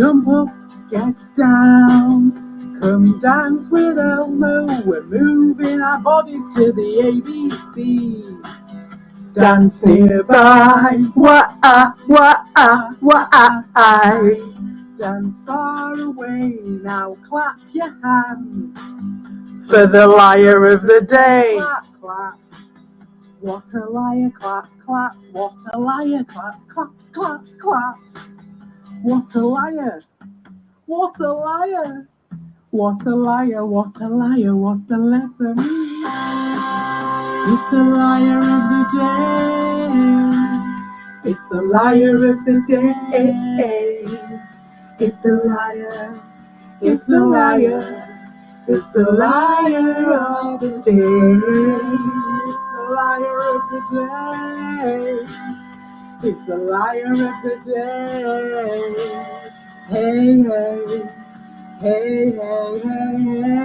Jump up, get down, come dance with Elmo. We're moving our bodies to the ABC. Dance nearby, wah-ah, wah-ah, wah-ah. Dance far away, now clap your hands for the liar of the day. Clap, clap. What a liar, clap, clap. What a liar, clap, clap, clap, clap. What a liar. What a liar. What a liar, what a liar, what's the letter? It's the liar of the day. It's the liar of the day. It's the liar. It's the liar. It's the liar of the day. It's the liar of the day. It's the liar of the day. Hey, hey. Hey, hey, hey, hey.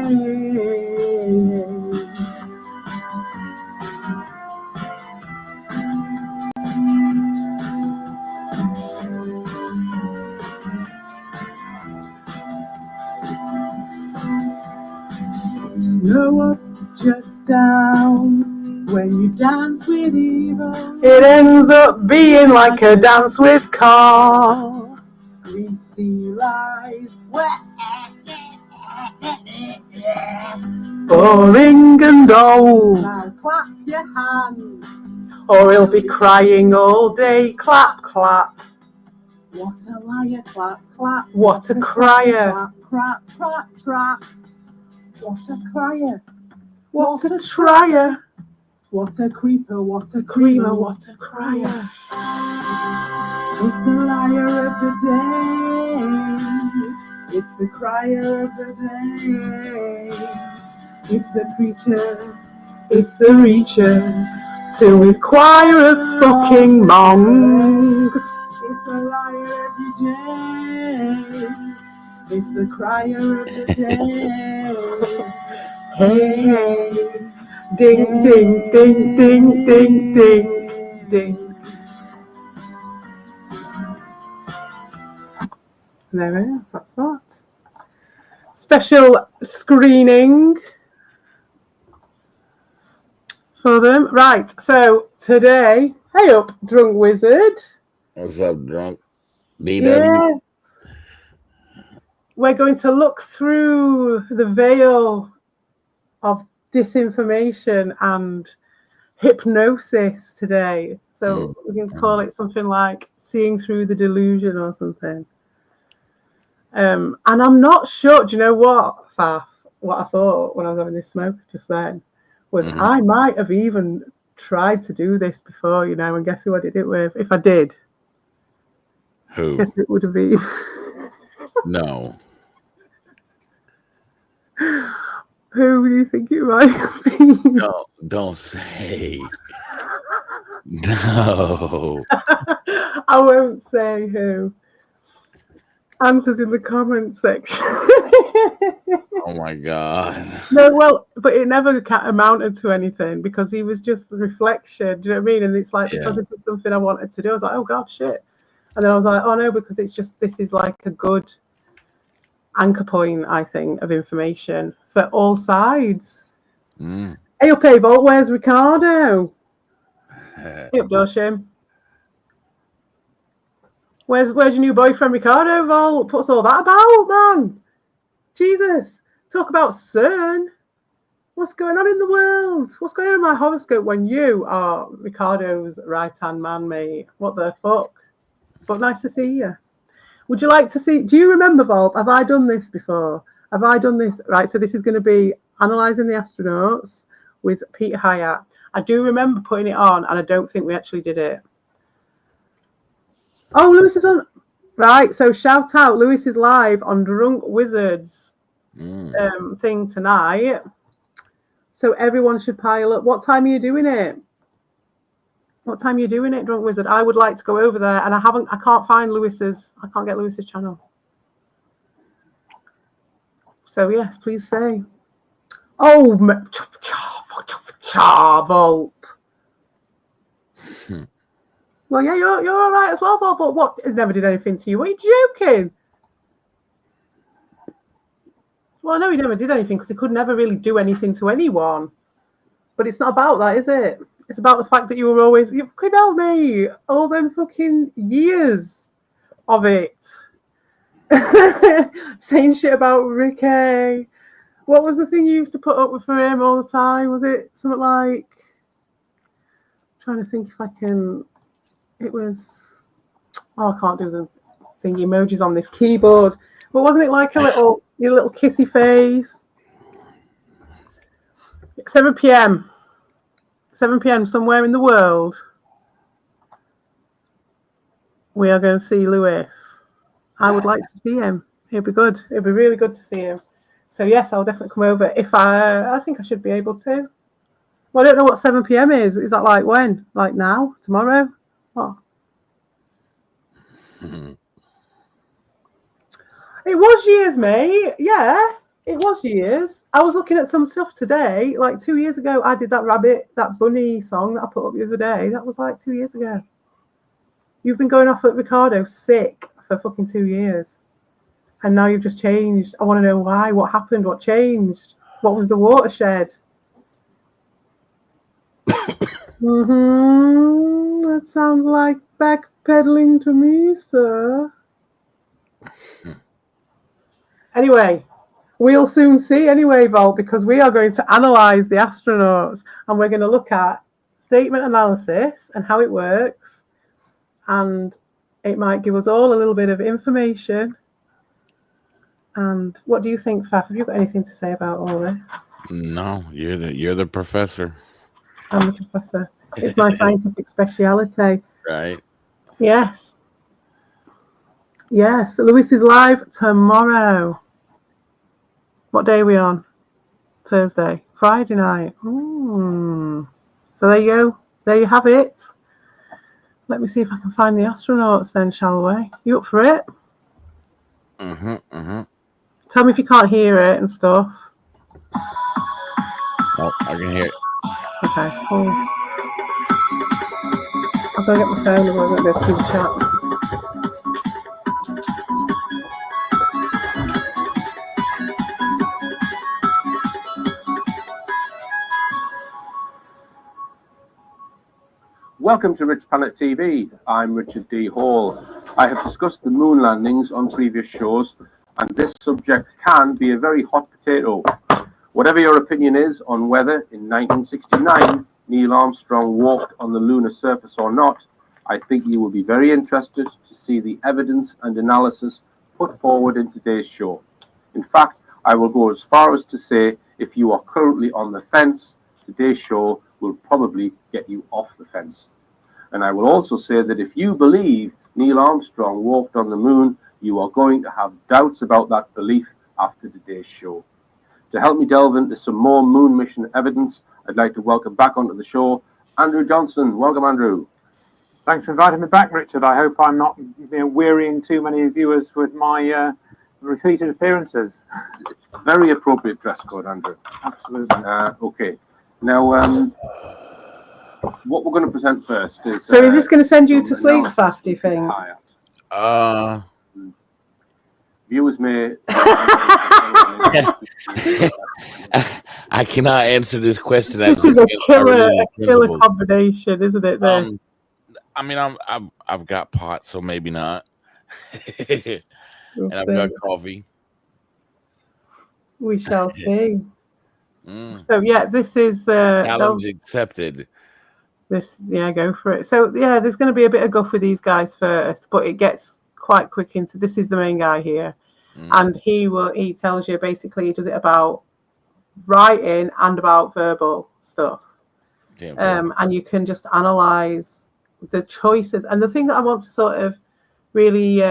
No up, just down. When you dance with evil, it ends up being like a dance with Carl. Greasy lies, boring and old. Now clap your hands, or he'll be crying all day. Clap, clap. What a liar, clap, clap. What a crier. Clap, clap, clap, trap. What a crier. What a trier. What a creeper, what a creamer, what a crier. It's the liar of the day. It's the crier of the day. It's the preacher. It's the reacher to his choir of fucking monks. It's the liar every day. It's the crier of the day. Hey, hey. Ding, ding, ding, ding, ding, ding, ding. There we are, that's that. Special screening for them. Right, so today, hey up, Drunk Wizard. What's up, Drunk? BW? Yeah. We're going to look through the veil of disinformation and hypnosis today. So we can call it something like seeing through the delusion or something. And I'm not sure, do you know what, Faf? What I thought when I was having this smoke just then was I might have even tried to do this before, you know, and guess who I did it with? If I did. Who? Guess it would have been. No. Who do you think it might be? Don't say. No. I won't say who. Answers in the comments section. Oh my God. No, well, but it never amounted to anything because he was just the reflection. Do you know what I mean? And it's like, because this is something I wanted to do, I was like, oh God, shit. And then I was like, oh no, because it's just, this is like a good anchor point, I think, of information for all sides. Hey up, hey, Volt, where's Ricardo? Hey up, Doshim. Where's your new boyfriend, Ricardo, Volt? What's all that about, man? Jesus. Talk about CERN. What's going on in the world? What's going on in my horoscope when you are Ricardo's right-hand man, mate? What the fuck? But nice to see you. Would you like to see... Do you remember, Volt? Have I done this before? Have I done this? Right, so this is going to be Analysing the Astronauts with Peter Hyatt. I do remember putting it on, and I don't think we actually did it. Oh, Lewis is on... Right, so shout out. Lewis is live on Drunk Wizards thing tonight. So everyone should pile up. What time are you doing it? What time are you doing it, Drunk Wizard? I would like to go over there, and I can't find Lewis's. I can't get Lewis's channel. So yes, please say. Oh, Charvolp. Well, yeah, you're all right as well, Bob. But what? It never did anything to you. What are you joking? Well, I know he never did anything because he could never really do anything to anyone. But it's not about that, is it? It's about the fact that you were always, you could help me, all them fucking years of it. Saying shit about Ricky. What was the thing you used to put up with for him all the time? Was it something like, I'm trying to think if I can, it was, oh, I can't do the thing emojis on this keyboard. But wasn't it like your little kissy face? 7 p.m. 7 p.m. somewhere in the world. We are going to see Lewis. I would like to see him. It'd be good. It'd be really good to see him. So yes, I'll definitely come over if I think I should be able to. Well, I don't know what 7 p.m. is. Is that like when? Like now? Tomorrow? What? It was years, mate. Yeah, it was years. I was looking at some stuff today. Like 2 years ago, I did that bunny song that I put up the other day. That was like 2 years ago. You've been going off at Ricardo sick for fucking 2 years. And now you've just changed. I want to know why. What happened? What changed? What was the watershed? That sounds like backpedaling to me, sir. Anyway, we'll soon see anyway, Vol, because we are going to analyse the astronauts and we're going to look at statement analysis and how it works. And it might give us all a little bit of information. And what do you think, Faf? Have you got anything to say about all this? No, you're the professor. I'm the professor. It's my scientific speciality. Right. Yes. Yes. Lewis is live tomorrow. What day are we on? Thursday. Friday night. So there you go. There you have it. Let me see if I can find the astronauts then, shall we? You up for it? Tell me if you can't hear it and stuff. Oh, I can hear it. Okay, cool. I'll go get my phone and I won't be able to see the chat. Welcome to Rich Planet TV. I'm Richard D. Hall. I have discussed the moon landings on previous shows, and this subject can be a very hot potato. Whatever your opinion is on whether in 1969 Neil Armstrong walked on the lunar surface or not, I think you will be very interested to see the evidence and analysis put forward in today's show. In fact, I will go as far as to say if you are currently on the fence, today's show will probably get you off the fence. And I will also say that if you believe Neil Armstrong walked on the moon, you are going to have doubts about that belief after today's show. To help me delve into some more moon mission evidence, I'd like to welcome back onto the show Andrew Johnson. Welcome, Andrew. Thanks for inviting me back, Richard. I hope I'm not wearying too many viewers with my repeated appearances. Very appropriate dress code, Andrew. Absolutely. Okay. Now, what we're going to present first is... So is this going to send you to sleep, Faf, do you think? Viewers may... I cannot answer this question. This is a killer combination, isn't it? I mean, I've got pot, so maybe not. And I've got coffee. We shall see. So yeah, this is challenge accepted. Go for it. So yeah, there's going to be a bit of guff with these guys first, but it gets quite quick into this is the main guy here, and he tells you basically he does it about writing and about verbal stuff, and you can just analyze the choices. And the thing that I want to sort of really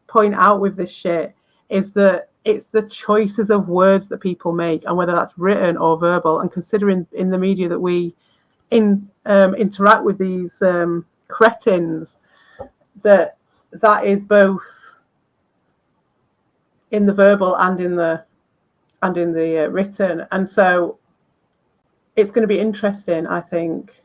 point out with this shit is that it's the choices of words that people make, and whether that's written or verbal. And considering in the media that we interact with these cretins, that is both in the verbal and in the written. And so it's going to be interesting, I think,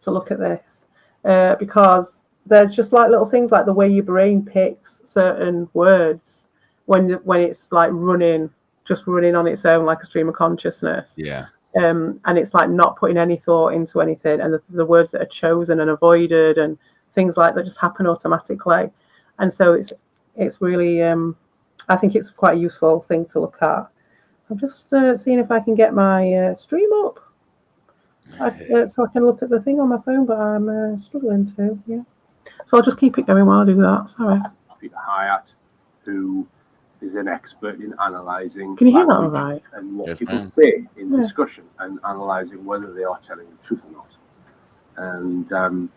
to look at this because there's just like little things like the way your brain picks certain words when it's like running just running on its own like a stream of consciousness. Yeah. And it's like not putting any thought into anything, and the words that are chosen and avoided and things like that just happen automatically. And so it's really I think it's quite a useful thing to look at. I'm just seeing if I can get my stream up so I can look at the thing on my phone, but I'm struggling to. Yeah, so I'll just keep it going while I do that. Sorry. Peter Hyatt, who is an expert in analysing. Can you hear that all right? And what Yes, people ma'am. say in discussion and analysing whether they are telling the truth or not. And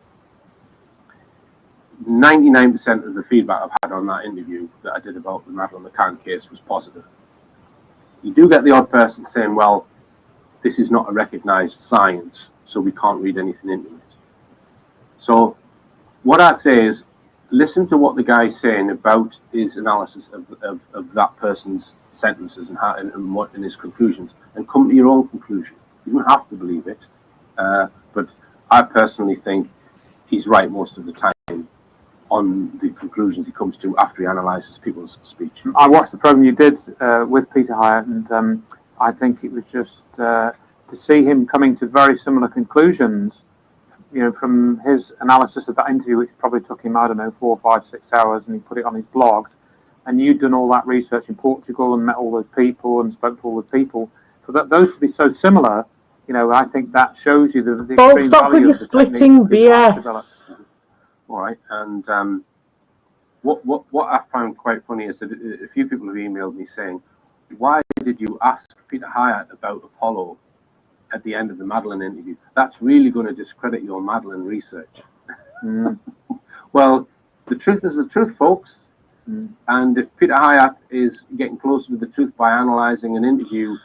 99% of the feedback I've had on that interview that I did about the Madeleine McCann case was positive. You do get the odd person saying, well, this is not a recognised science, so we can't read anything into it. So what I say is, listen to what the guy's saying about his analysis of that person's sentences and how and what in his conclusions, and come to your own conclusion. You don't have to believe it, but I personally think he's right most of the time on the conclusions he comes to after he analyses people's speech. I watched the program you did with Peter Hyatt, and I think it was just to see him coming to very similar conclusions. You know, from his analysis of that interview, which probably took him, I don't know, 4, 5, 6 hours, and he put it on his blog. And you'd done all that research in Portugal and met all those people and spoke to all the people. For those to be so similar, you know, I think that shows you the Bob, extreme stop value with your of the splitting technique that Peter Hyatt developed. BS. All right, and what I found quite funny is that a few people have emailed me saying, why did you ask Peter Hyatt about Apollo at the end of the Madeleine interview? That's really going to discredit your Madeleine research. Well, the truth is the truth, folks. And if Peter Hyatt is getting closer to the truth by analysing an interview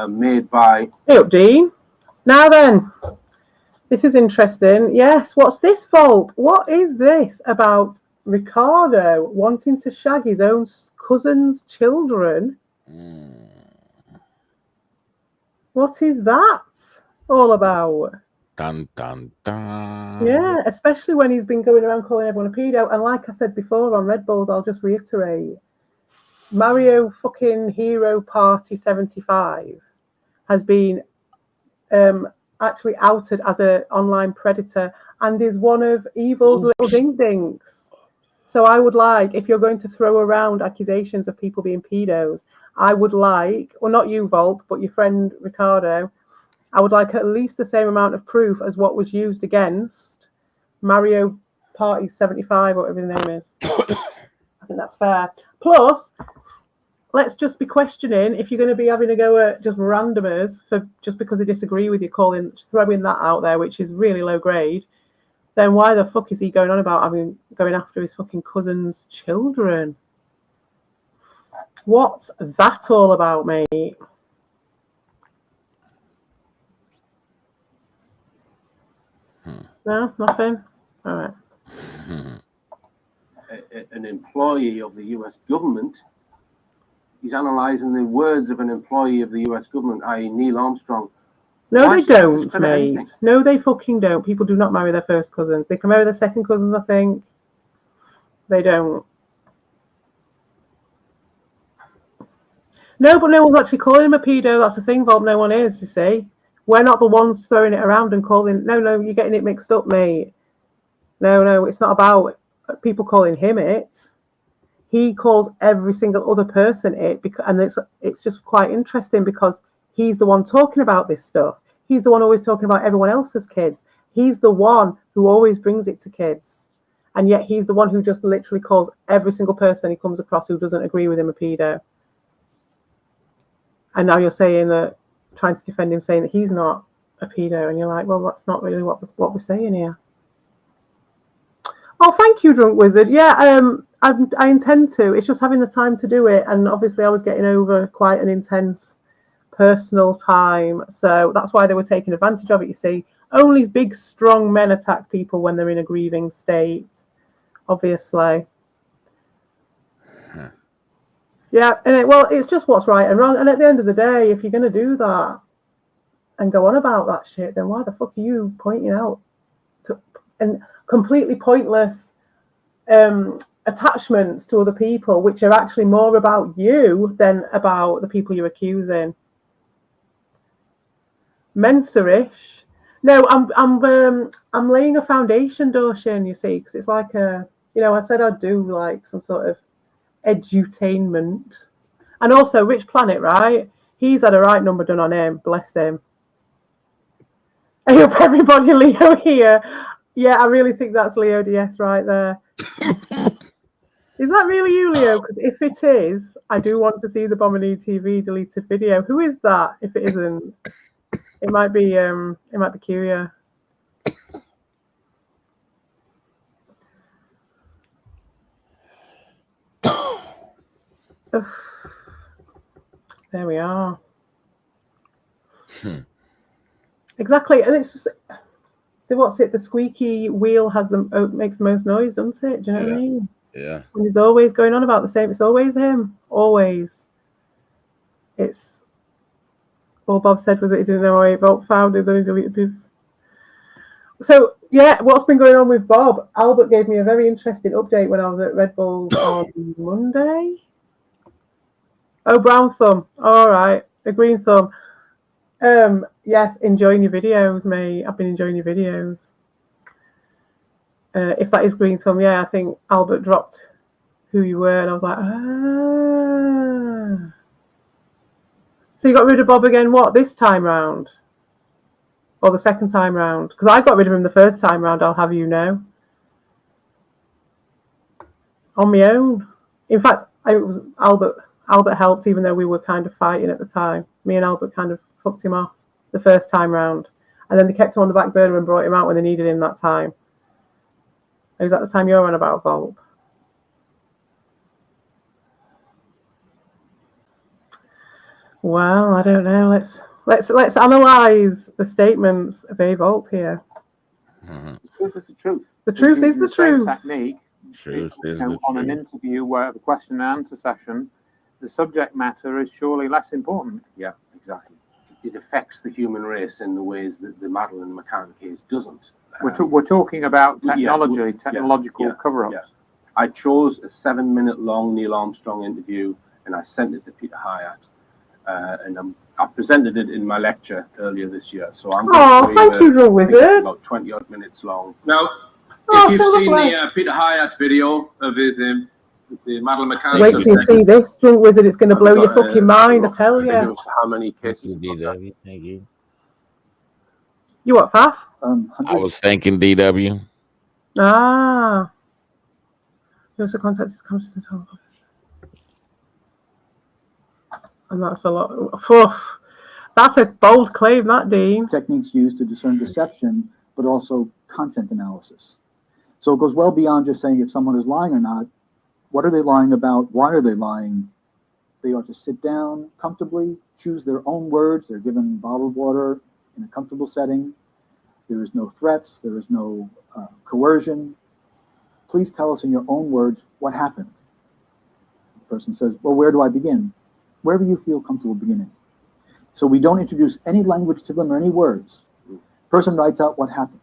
made by... Hey up, Dean. Now then, this is interesting. Yes, what's this, Volk? What is this about Ricardo wanting to shag his own cousin's children? What is that all about? Dun, dun, dun. Yeah, especially when he's been going around calling everyone a pedo. And like I said before on Red Bulls, I'll just reiterate, Mario fucking Hero Party 75 has been actually outed as an online predator and is one of evil's little ding-dings. So I would like, if you're going to throw around accusations of people being pedos, I would like, well, not you, Volk, but your friend Ricardo, I would like at least the same amount of proof as what was used against Mario Party 75, whatever his name is. I think that's fair. Plus, let's just be questioning if you're going to be having a go at just randomers for just because they disagree with you, throwing that out there, which is really low grade. Then why the fuck is he going on about going after his fucking cousin's children? What's that all about, mate? No, nothing. All right. An employee of the US government. He's analysing the words of an employee of the US government, i.e. Neil Armstrong. No, Why they should I don't, discredit mate. anything? No, they fucking don't. People do not marry their first cousins. They can marry their second cousins, I think. They don't. No, but no one's actually calling him a pedo. That's the thing, Bob. No one is, you see. We're not the ones throwing it around and calling... No, you're getting it mixed up, mate. No, it's not about people calling him it. He calls every single other person it, and it's just quite interesting because he's the one talking about this stuff. He's the one always talking about everyone else's kids. He's the one who always brings it to kids. And yet he's the one who just literally calls every single person he comes across who doesn't agree with him a pedo. And now you're saying that, trying to defend him, saying that he's not a pedo. And you're like, well, that's not really what we're saying here. Oh, thank you, Drunk Wizard. Yeah, I intend to. It's just having the time to do it. And obviously I was getting over quite an intense personal time. So that's why they were taking advantage of it, you see. Only big, strong men attack people when they're in a grieving state, obviously. Yeah, and it's just what's right and wrong. And at the end of the day, if you're going to do that and go on about that shit, then why the fuck are you pointing out and completely pointless attachments to other people, which are actually more about you than about the people you're accusing. Mensurish. No, I'm laying a foundation, Doshin, you see, because it's like a, I said I'd do like some sort of edutainment. And also Rich Planet, right? He's had a right number done on him, bless him. I hope everybody Leo here. Yeah, I really think that's Leo DS right there. Is that really you, Leo? Because if it is, I do want to see the Bomini TV deleted video. Who is that? If it isn't, it might be Kyria. There we are. Exactly, and it's just, what's it? The squeaky wheel makes the most noise, doesn't it? Do you know what I mean? Yeah. And he's always going on about the same. It's always him. Always. It's. All Bob said was that he didn't know how he Volt founded, then he deleted it. So yeah, what's been going on with Bob? Albert gave me a very interesting update when I was at Red Bull on Monday. Oh, brown thumb. All right, a green thumb. Yes, enjoying your videos, mate. I've been enjoying your videos. If that is green thumb, yeah, I think Albert dropped who you were, and I was like, ah. So you got rid of Bob again, what, this time round? Or the second time round? Because I got rid of him the first time round, I'll have you know. On my own. In fact, Albert helped, even though we were kind of fighting at the time. Me and Albert kind of fucked him off the first time round. And then they kept him on the back burner and brought him out when they needed him that time. It was at the time you're on about, Volp. Well, I don't know. Let's analyze the statements of A Volp here. The truth is the truth. The truth is the truth. Technique. Truth is the On truth. an interview where the question and answer session, the subject matter is surely less important. Yeah, exactly. It affects the human race in the ways that the Madeleine McCann case doesn't. We're talking about technology, yeah, technological cover-ups. Yeah. I chose a 7-minute long Neil Armstrong interview and I sent it to Peter Hyatt. And I presented it in my lecture earlier this year. So I'm thank you, the wizard. About 20-odd minutes long. Now, if you've seen the Peter Hyatt video of his the Madeleine McCann. Wait till you see this, Drunk Wizard. It's going to blow your fucking mind, I tell you. How many cases? DW, thank you. You what, Faf? I was thanking DW. Ah. You also contact his conscious and told. And that's a lot. That's a bold claim, that, Dean. Techniques used to discern deception, but also content analysis. So it goes well beyond just saying if someone is lying or not. What are they lying about? Why are they lying? They ought to sit down comfortably, choose their own words. They're given bottled water in a comfortable setting. There is no threats. There is no coercion. Please tell us in your own words what happened. The person says, well, where do I begin? Wherever you feel comfortable beginning. So we don't introduce any language to them or any words. Person writes out what happened.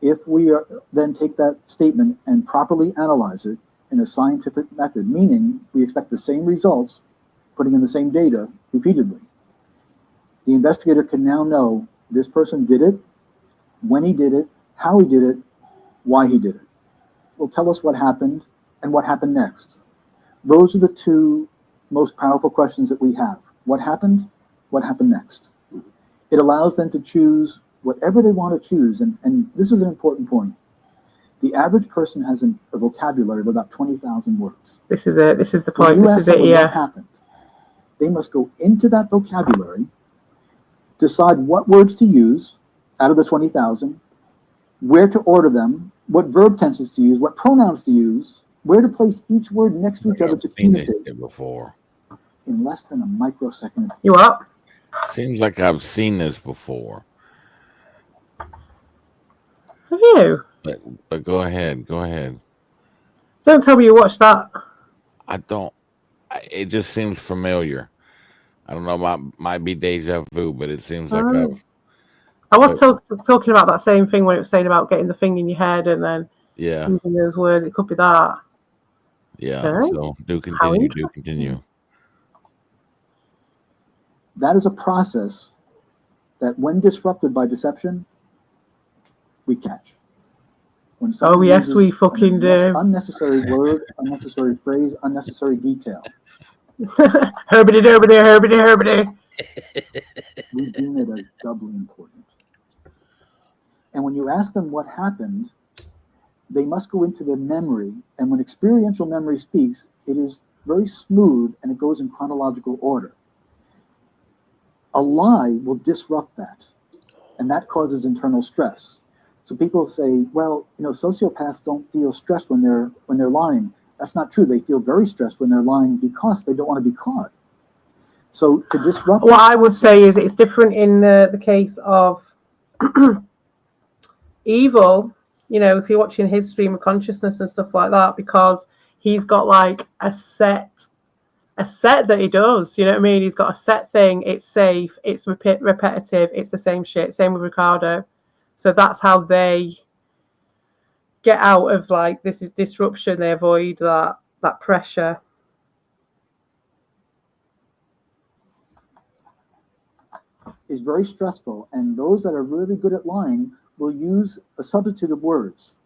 If we then take that statement and properly analyze it in a scientific method, meaning we expect the same results, putting in the same data repeatedly, the investigator can now know this person did it, when he did it, how he did it, why he did it. Will tell us what happened and what happened next. Those are the two most powerful questions that we have. What happened? What happened next? It allows them to choose whatever they want to choose. And this is an important point. The average person has a vocabulary of about 20,000 words. This is it. This is the point. When you This ask is it, someone yeah. what happened, they must go into that vocabulary, decide what words to use out of the 20,000, where to order them, what verb tenses to use, what pronouns to use, where to place each word next to each other to I've seen this communicate shit before. in less than a microsecond. You what? Seems like I've seen this before. Have you? But go ahead. Go ahead. Don't tell me you watched that. I don't. It just seems familiar. I don't know. Might be deja vu, but it seems like Oh. I've. I was talking about that same thing when it was saying about getting the thing in your head and then Yeah. using those words. It could be that. Yeah. Okay. So do How continue. Do interesting. continue. That is a process that, when disrupted by deception, we catch. When someone yes, uses we fucking do. unnecessary word, unnecessary phrase, unnecessary detail, Herbity, herbity, herbity, herbity. we deem it as doubly important. And when you ask them what happened, they must go into their memory. And when experiential memory speaks, it is very smooth and it goes in chronological order. A lie will disrupt that, and that causes internal stress. So people say, well, sociopaths don't feel stressed when they're lying. That's not true. They feel very stressed when they're lying because they don't want to be caught. So to disrupt. What I would say is it's different in the case of evil. If you're watching his stream of consciousness and stuff like that, because he's got like a set that he does. You know what I mean? He's got a set thing. It's safe. It's repetitive. It's the same shit. Same with Ricardo. So that's how they get out of like this disruption. They avoid that pressure. Is very stressful, and those that are really good at lying will use a substitute of words.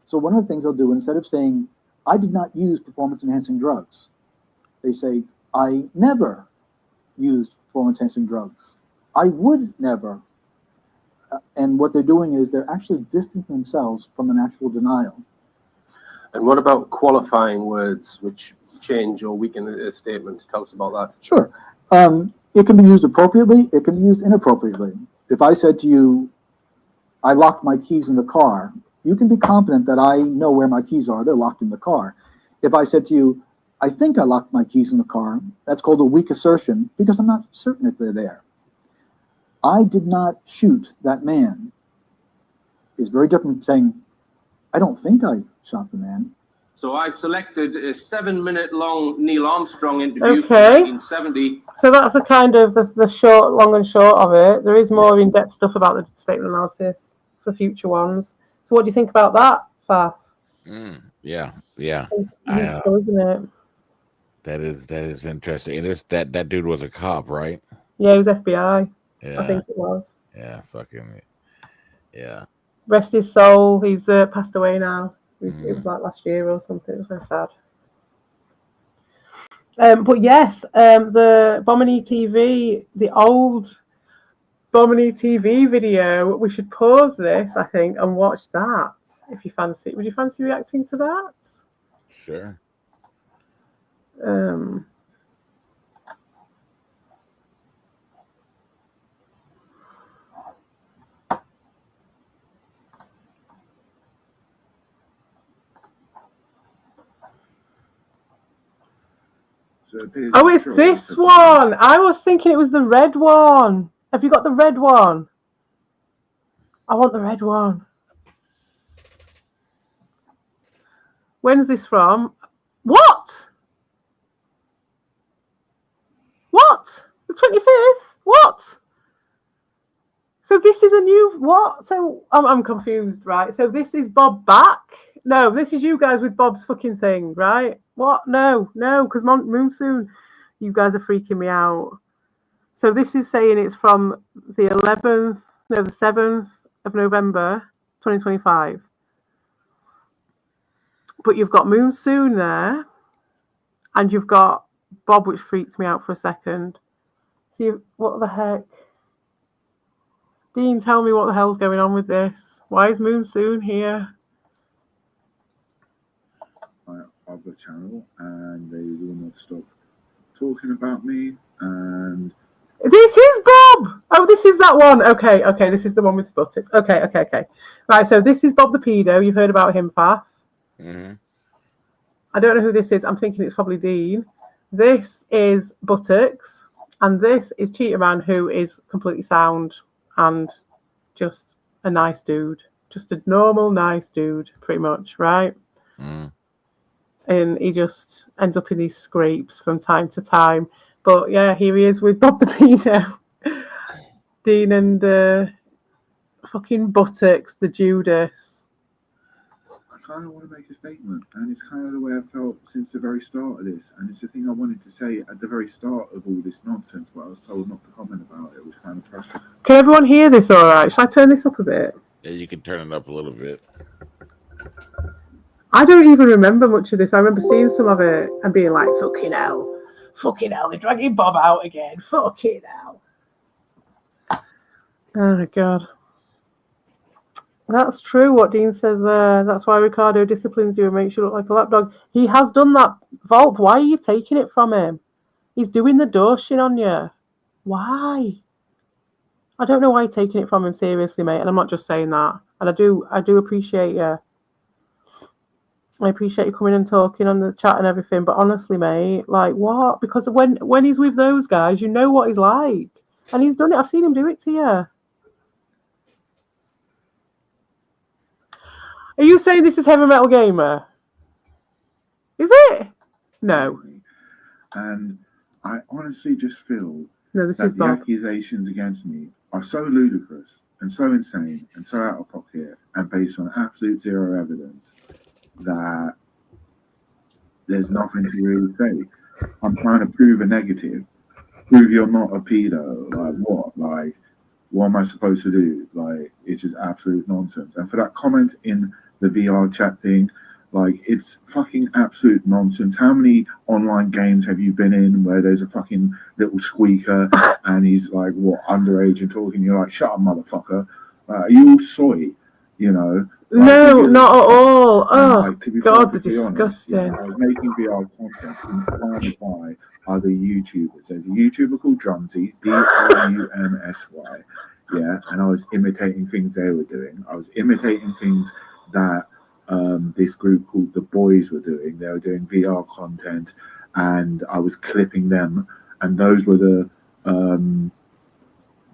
So one of the things they'll do, instead of saying, I did not use performance-enhancing drugs, they say, I never used performance-enhancing drugs. I would never. And what they're doing is they're actually distancing themselves from an actual denial. And what about qualifying words which change or weaken a statement? Tell us about that. Sure. It can be used appropriately. It can be used inappropriately. If I said to you, I locked my keys in the car, you can be confident that I know where my keys are. They're locked in the car. If I said to you, I think I locked my keys in the car, that's called a weak assertion because I'm not certain if they're there. I did not shoot that man is very different from saying, I don't think I shot the man. So I selected a 7-minute long Neil Armstrong interview from Okay. 1970. So that's the kind of the short, long and short of it. There is more in-depth stuff about the statement analysis for future ones. So what do you think about that, Faf? Yeah. Useful, isn't it? That is interesting. And that dude was a cop, right? Yeah, it was FBI. Yeah. I think it was. Yeah, fucking. Yeah. Rest his soul. He's passed away now. It was like last year or something. It was very sad. But yes, the Bomini TV, the old Bomini TV video, we should pause this, I think, and watch that if you fancy. Would you fancy reacting to that? Sure. Oh, it's this one. I was thinking it was the red one. Have you got the red one? I want the red one. When's this from? What? The 25th? What? So this is a new what? So I'm confused, right? So this is Bob back? No, this is you guys with Bob's fucking thing, right? What? No, because Moonsoon, you guys are freaking me out. So this is saying it's from the 7th of November, 2025. But you've got Moonsoon there, and you've got Bob, which freaked me out for a second. So what the heck? Dean, tell me what the hell's going on with this. Why is Moonsoon here? Other channel, and they will not stop talking about me. And this is Bob. Oh, this is that one. Okay. This is the one with buttocks. Okay. Right. So this is Bob the pedo. You've heard about him, Faf. Mm-hmm. I don't know who this is. I'm thinking it's probably Dean. This is Buttocks, and this is Cheetah Man, who is completely sound and just a nice dude, just a normal nice dude, pretty much, right? And he just ends up in these scrapes from time to time. But yeah, here he is with Bob the pedo, Dean and fucking Buttocks, the Judas. kind of want to make a statement, and it's kind of the way I felt since the very start of this, and it's the thing I wanted to say at the very start of all this nonsense, but I was told not to comment about it. It was kind of frustrating. Can everyone hear this all right? Should I turn this up a bit? Yeah, you can turn it up a little bit. I don't even remember much of this. I remember seeing some of it and being like, fucking hell, they're dragging Bob out again, fucking hell. Oh, God. That's true what Dean says there. That's why Ricardo disciplines you and makes you look like a lapdog. He has done that. Vault, why are you taking it from him? He's doing the dosing on you. Why? I don't know why you're taking it from him, seriously, mate. And I'm not just saying that. And I do appreciate you. I appreciate you coming and talking on the chat and everything. But honestly, mate, like what? Because when he's with those guys, you know what he's like. And he's done it. I've seen him do it to you. Are you saying this is Heavy Metal Gamer? Is it? No. And I honestly just feel No, this that is the Bob. accusations against me are so ludicrous and so insane and so out of pocket and based on absolute zero evidence that there's nothing to really say. I'm trying to prove a negative. Prove you're not a pedo. Like what? Like, what am I supposed to do? Like, it's just absolute nonsense. And for that comment in the VR chat thing, like, it's fucking absolute nonsense. How many online games have you been in where there's a fucking little squeaker and he's like, what, underage and talking? You're like, shut up, motherfucker. Are you all soy? You know? Like, No, not at all. Oh, like, to be God, they're perfectly honest, disgusting. I was making VR content inspired by other YouTubers. There's a YouTuber called Drumsy, Drumsy, yeah, and I was imitating things they were doing. I was imitating things that this group called The Boys were doing. They were doing VR content, and I was clipping them, and those were the Momo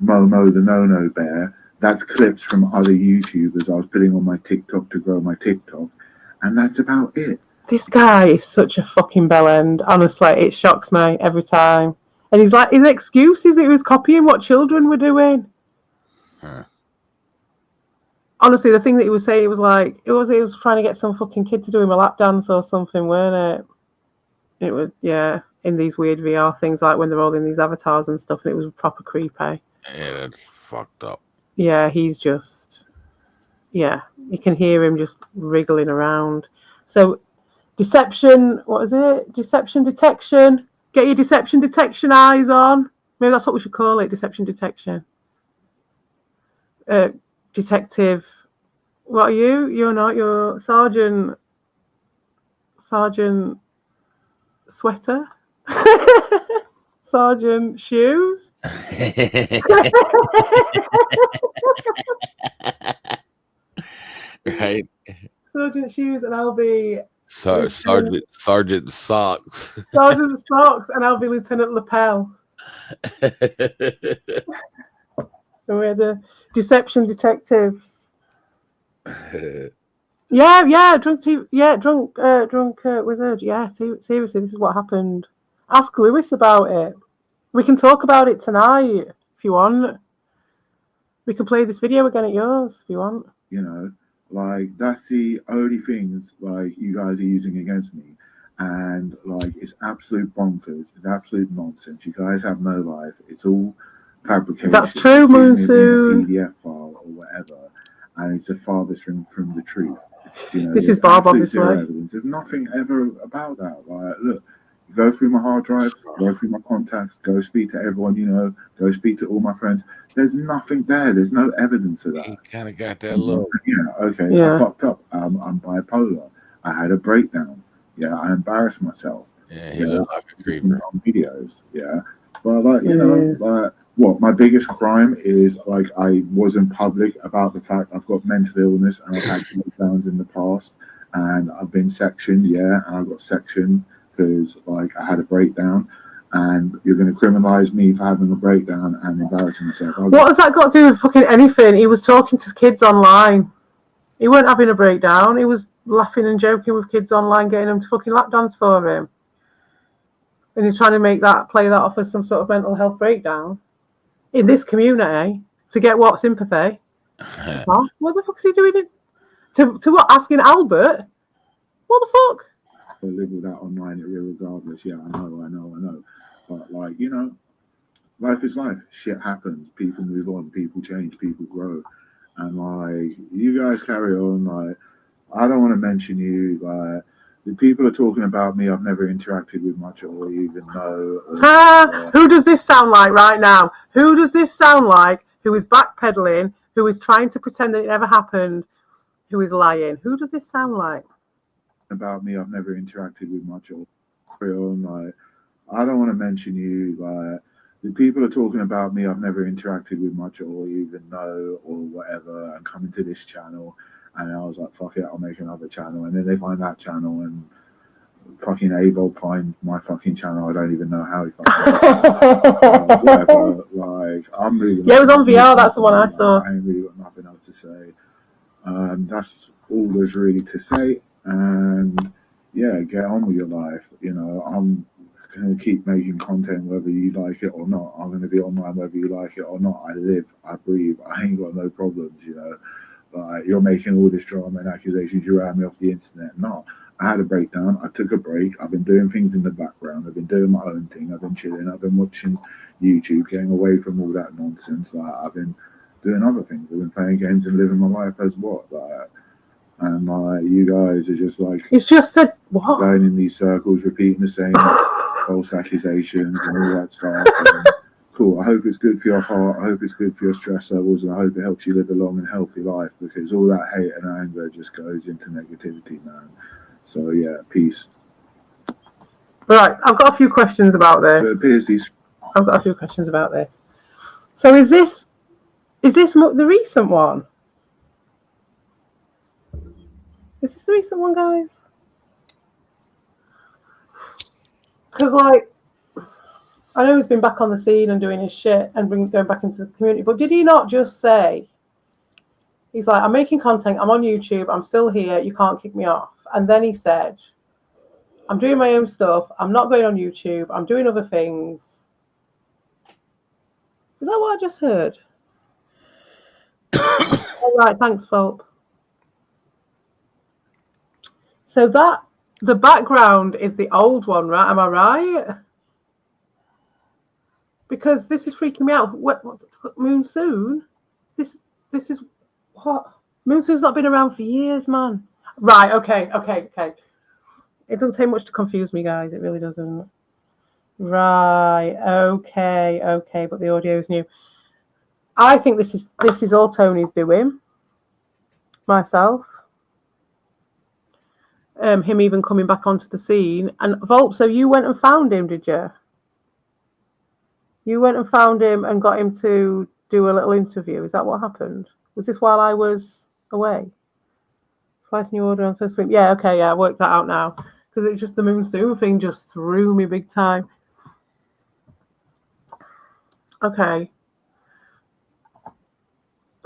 the No-No Bear. That's clips from other YouTubers I was putting on my TikTok to grow my TikTok, and that's about it. This guy is such a fucking bellend. Honestly, it shocks me every time. And he's like, his excuse is that he was copying what children were doing. Huh. Honestly, the thing that he was saying, it was like, he was trying to get some fucking kid to do him a lap dance or something, weren't it? It was, yeah, in these weird VR things, like when they're all in these avatars and stuff, and it was proper creepy. Yeah, that's fucked up. Yeah, he's just, yeah, you can hear him just wriggling around. So, deception, what is it? Deception detection. Get your deception detection eyes on. Maybe that's what we should call it, deception detection. Detective, what are you? You're not, you're Sergeant Sweater? Sergeant Shoes? Right. Sergeant Shoes, and I'll be Sergeant Socks. Sergeant Socks, and I'll be Lieutenant Lapel. We're the deception detectives. Yeah, drunk wizard. Yeah, seriously, this is what happened. Ask Lewis about it. We can talk about it tonight if you want. We can play this video again at yours if you want. You know, like, that's the only things like you guys are using against me, and like, it's absolute bonkers. It's absolute nonsense. You guys have no life. It's all fabrication. That's true, Moonsoon. PDF file or whatever, and it's the farthest from the truth. You know, This is Bob, obviously. There's nothing ever about that. Like, look, go through my hard drive, go through my contacts, go speak to everyone you know, go speak to all my friends. There's nothing there. There's no evidence of that. He kind of got that look. Yeah, okay, Yeah. I fucked up. I'm bipolar. I had a breakdown. Yeah, I embarrassed myself. Yeah, he looked like a creeper. On videos. Yeah, but like, you know, like, what my biggest crime is, like, I was in public about the fact I've got mental illness and I've had breakdowns in the past, and I've been sectioned. Yeah, and I got sectioned because like I had a breakdown. And you're going to criminalise me for having a breakdown and embarrassing myself. What has that got to do with fucking anything? He was talking to kids online. He weren't having a breakdown. He was laughing and joking with kids online, getting them to fucking lap dance for him. And he's trying to play that off as some sort of mental health breakdown in this community to get what sympathy? Huh? What the fuck is he doing? To what? Asking Albert? What the fuck? I live with that online regardless. Yeah, I know. But like, you know, life is life. Shit happens. People move on. People change. People grow. And like, you guys carry on. Like, I don't want to mention you. Like, the people are talking about me. I've never interacted with much or even know. Who does this sound like right now? Who does this sound like? Who is backpedaling? Who is trying to pretend that it never happened? Who is lying? Who does this sound like? About me, I've never interacted with much or like, I don't want to mention you. Like, the people are talking about me. I've never interacted with much or even know or whatever. And coming to this channel, and I was like, fuck it, I'll make another channel. And then they find that channel, and fucking Abel finds my fucking channel. I don't even know how he fucking whatever. Like, I'm really. Yeah, it was on VR. That's the one I saw. I ain't really got nothing else to say. That's all there's really to say. And yeah, get on with your life. You know, I'm going to keep making content whether you like it or not. I'm going to be online whether you like it or not. I live, I breathe. I ain't got no problems, you know. Like, you're making all this drama and accusations. You ran me off the internet. No, I had a breakdown. I took a break. I've been doing things in the background. I've been doing my own thing. I've been chilling. I've been watching YouTube, getting away from all that nonsense. Like, I've been doing other things. I've been playing games and living my life as what? Like, and like, you guys are just like, it's just a what? Going in these circles, repeating the same false accusations and all that stuff. And cool. I hope it's good for your heart. I hope it's good for your stress levels, and I hope it helps you live a long and healthy life, because all that hate and anger just goes into negativity, man. So yeah, peace. Right, I've got a few questions about this. So it appears I've got a few questions about this. So is this the recent one? Is this the recent one, guys? Because, like, I know he's been back on the scene and doing his shit and going back into the community, but did he not just say, he's like, I'm making content, I'm on YouTube, I'm still here, you can't kick me off. And then he said, I'm doing my own stuff, I'm not going on YouTube, I'm doing other things. Is that what I just heard? All right, thanks, Phelps. So the background is the old one, right? Am I right? Because this is freaking me out. What Monsoon? This is what? Monsoon's not been around for years, man. Right, okay. It doesn't take much to confuse me, guys. It really doesn't. Right, okay, but the audio is new. I think this is all Tony's doing. Myself. Him even coming back onto the scene. And Volp, so you went and found him, did you? You went and found him and got him to do a little interview. Is that what happened? Was this while I was away? Place new order on first week. Yeah, okay, yeah, I worked that out now. Because it's just the Monsoon thing just threw me big time. Okay.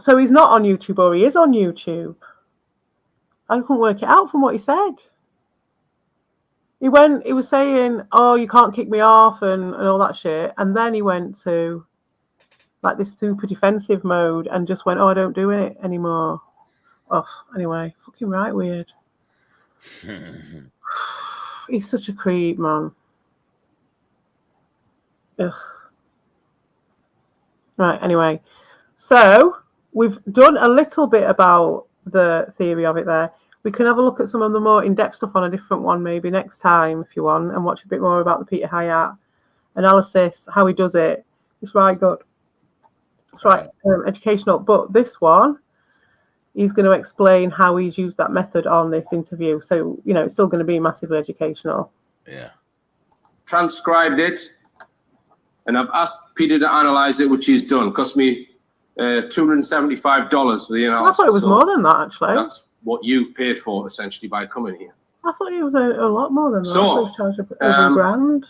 So he's not on YouTube, or he is on YouTube? I couldn't work it out from what he said. He was saying, oh, you can't kick me off and all that shit. And then he went to like this super defensive mode and just went, oh, I don't do it anymore. Oh, anyway, fucking right weird. He's such a creep, man. Ugh. Right, anyway. So we've done a little bit about the theory of it there. We can have a look at some of the more in-depth stuff on a different one maybe next time if you want, and watch a bit more about the Peter Hyatt analysis, how he does it. It's right good. It's right educational. But this one, he's going to explain how he's used that method on this interview. So, you know, it's still going to be massively educational. Yeah. Transcribed it, and I've asked Peter to analyze it, which he's done. Cost me $275 for the analysis. I thought it was more than that, actually. That's what you've paid for, essentially, by coming here. I thought it was a lot more than that. So, charged over $1,000.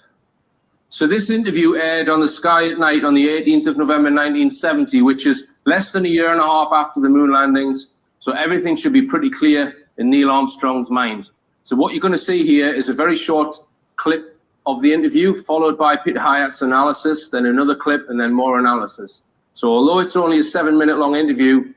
So this interview aired on the Sky at Night on the 18th of November 1970, which is less than a year and a half after the moon landings. So everything should be pretty clear in Neil Armstrong's mind. So what you're going to see here is a very short clip of the interview, followed by Peter Hyatt's analysis, then another clip, and then more analysis. So although it's only a 7-minute long interview,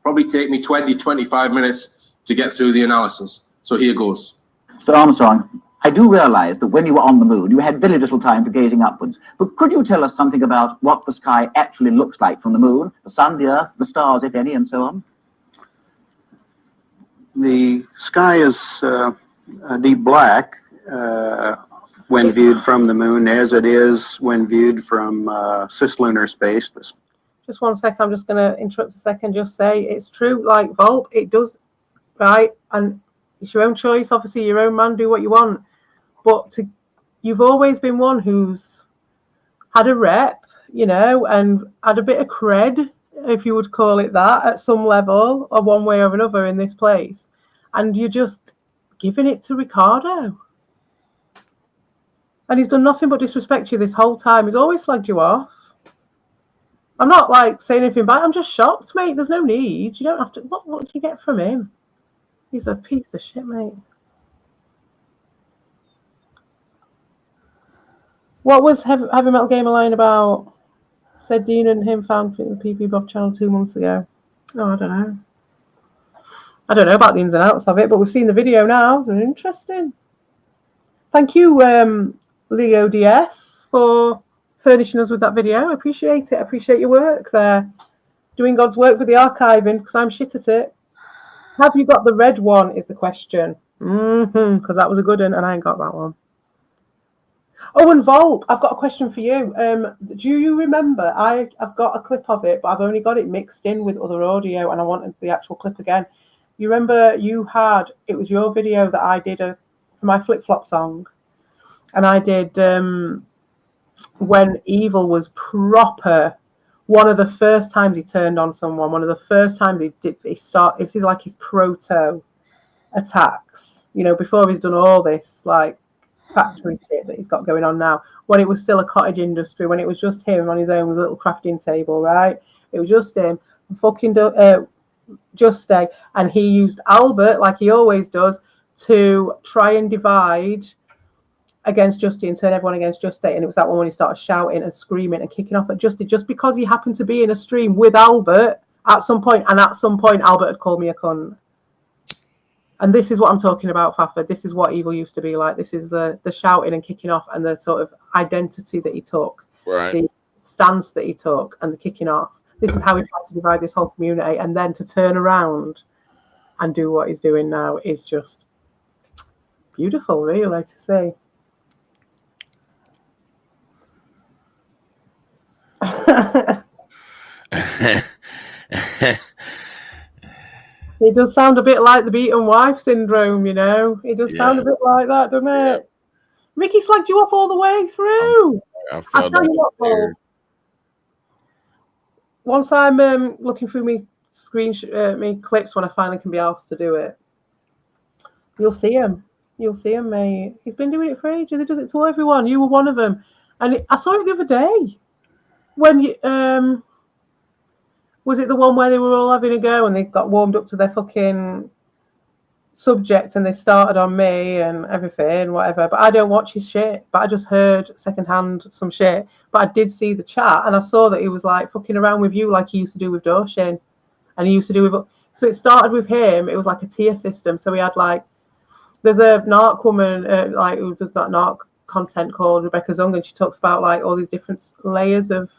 probably take me 20, 25 minutes to get through the analysis. So here goes. Mr. Armstrong, I do realize that when you were on the moon, you had very little time for gazing upwards. But could you tell us something about what the sky actually looks like from the moon, the sun, the earth, the stars, if any, and so on? The sky is deep black when viewed from the moon, as it is when viewed from cislunar space. Just 1 second, I'm just going to interrupt a second, just say it's true, like Volp, it does, right? And it's your own choice, obviously, your own man, do what you want. But you've always been one who's had a rep, you know, and had a bit of cred, if you would call it that, at some level, or one way or another in this place. And you're just giving it to Ricardo. And he's done nothing but disrespect you this whole time. He's always slagged you off. I'm not like saying anything bad. I'm just shocked, mate. There's no need. You don't have to. What do you get from him? He's a piece of shit, mate. What was Heavy Metal Gamer line about? Said Dean and him found in the PP Bob channel 2 months ago. Oh, I don't know. I don't know about the ins and outs of it, but we've seen the video now. It's interesting. Thank you, Leo DS, for furnishing us with that video. I appreciate it. I appreciate your work there. Doing God's work with the archiving, because I'm shit at it. Have you got the red one, is the question. Because that was a good one, and I ain't got that one. Oh, and Volp, I've got a question for you. Do you remember, I've got a clip of it, but I've only got it mixed in with other audio, and I wanted the actual clip again. You remember it was your video that I did for my Flip Flop song, and I did when Evil was proper. One of the first times he turned on someone, one of the first times it's like his proto attacks, you know, before he's done all this like factory shit that he's got going on now, when it was still a cottage industry, when it was just him on his own with a little crafting table, right? It was just him, fucking Just Stay, and he used Albert, like he always does, to try and divide against Justy and turn everyone against Justy. And it was that one when he started shouting and screaming and kicking off at Justy just because he happened to be in a stream with Albert at some point, and at some point Albert had called me a cunt. And this is what I'm talking about, Fafa. This is what Evil used to be like. This is the shouting and kicking off and the sort of identity that he took, right, the stance that he took and the kicking off. This is how he tried to divide this whole community, and then to turn around and do what he's doing now is just beautiful, really, to see. It does sound a bit like the beaten wife syndrome, you know. It does sound a bit like that, doesn't it? Ricky slagged you off all the way through. I felt that. Once I'm looking through me clips when I finally can be asked to do it, you'll see him. You'll see him, mate. He's been doing it for ages. He does it to everyone. You were one of them, and I saw it the other day when you was it the one where they were all having a go and they got warmed up to their fucking subject and they started on me and everything, whatever. But I don't watch his shit. But I just heard secondhand some shit. But I did see the chat and I saw that he was like fucking around with you like he used to do with Doshin. And he used to do with... So it started with him. It was like a tier system. So we had like... There's a narc woman like who does that narc content called Rebecca Zung, and she talks about like all these different layers of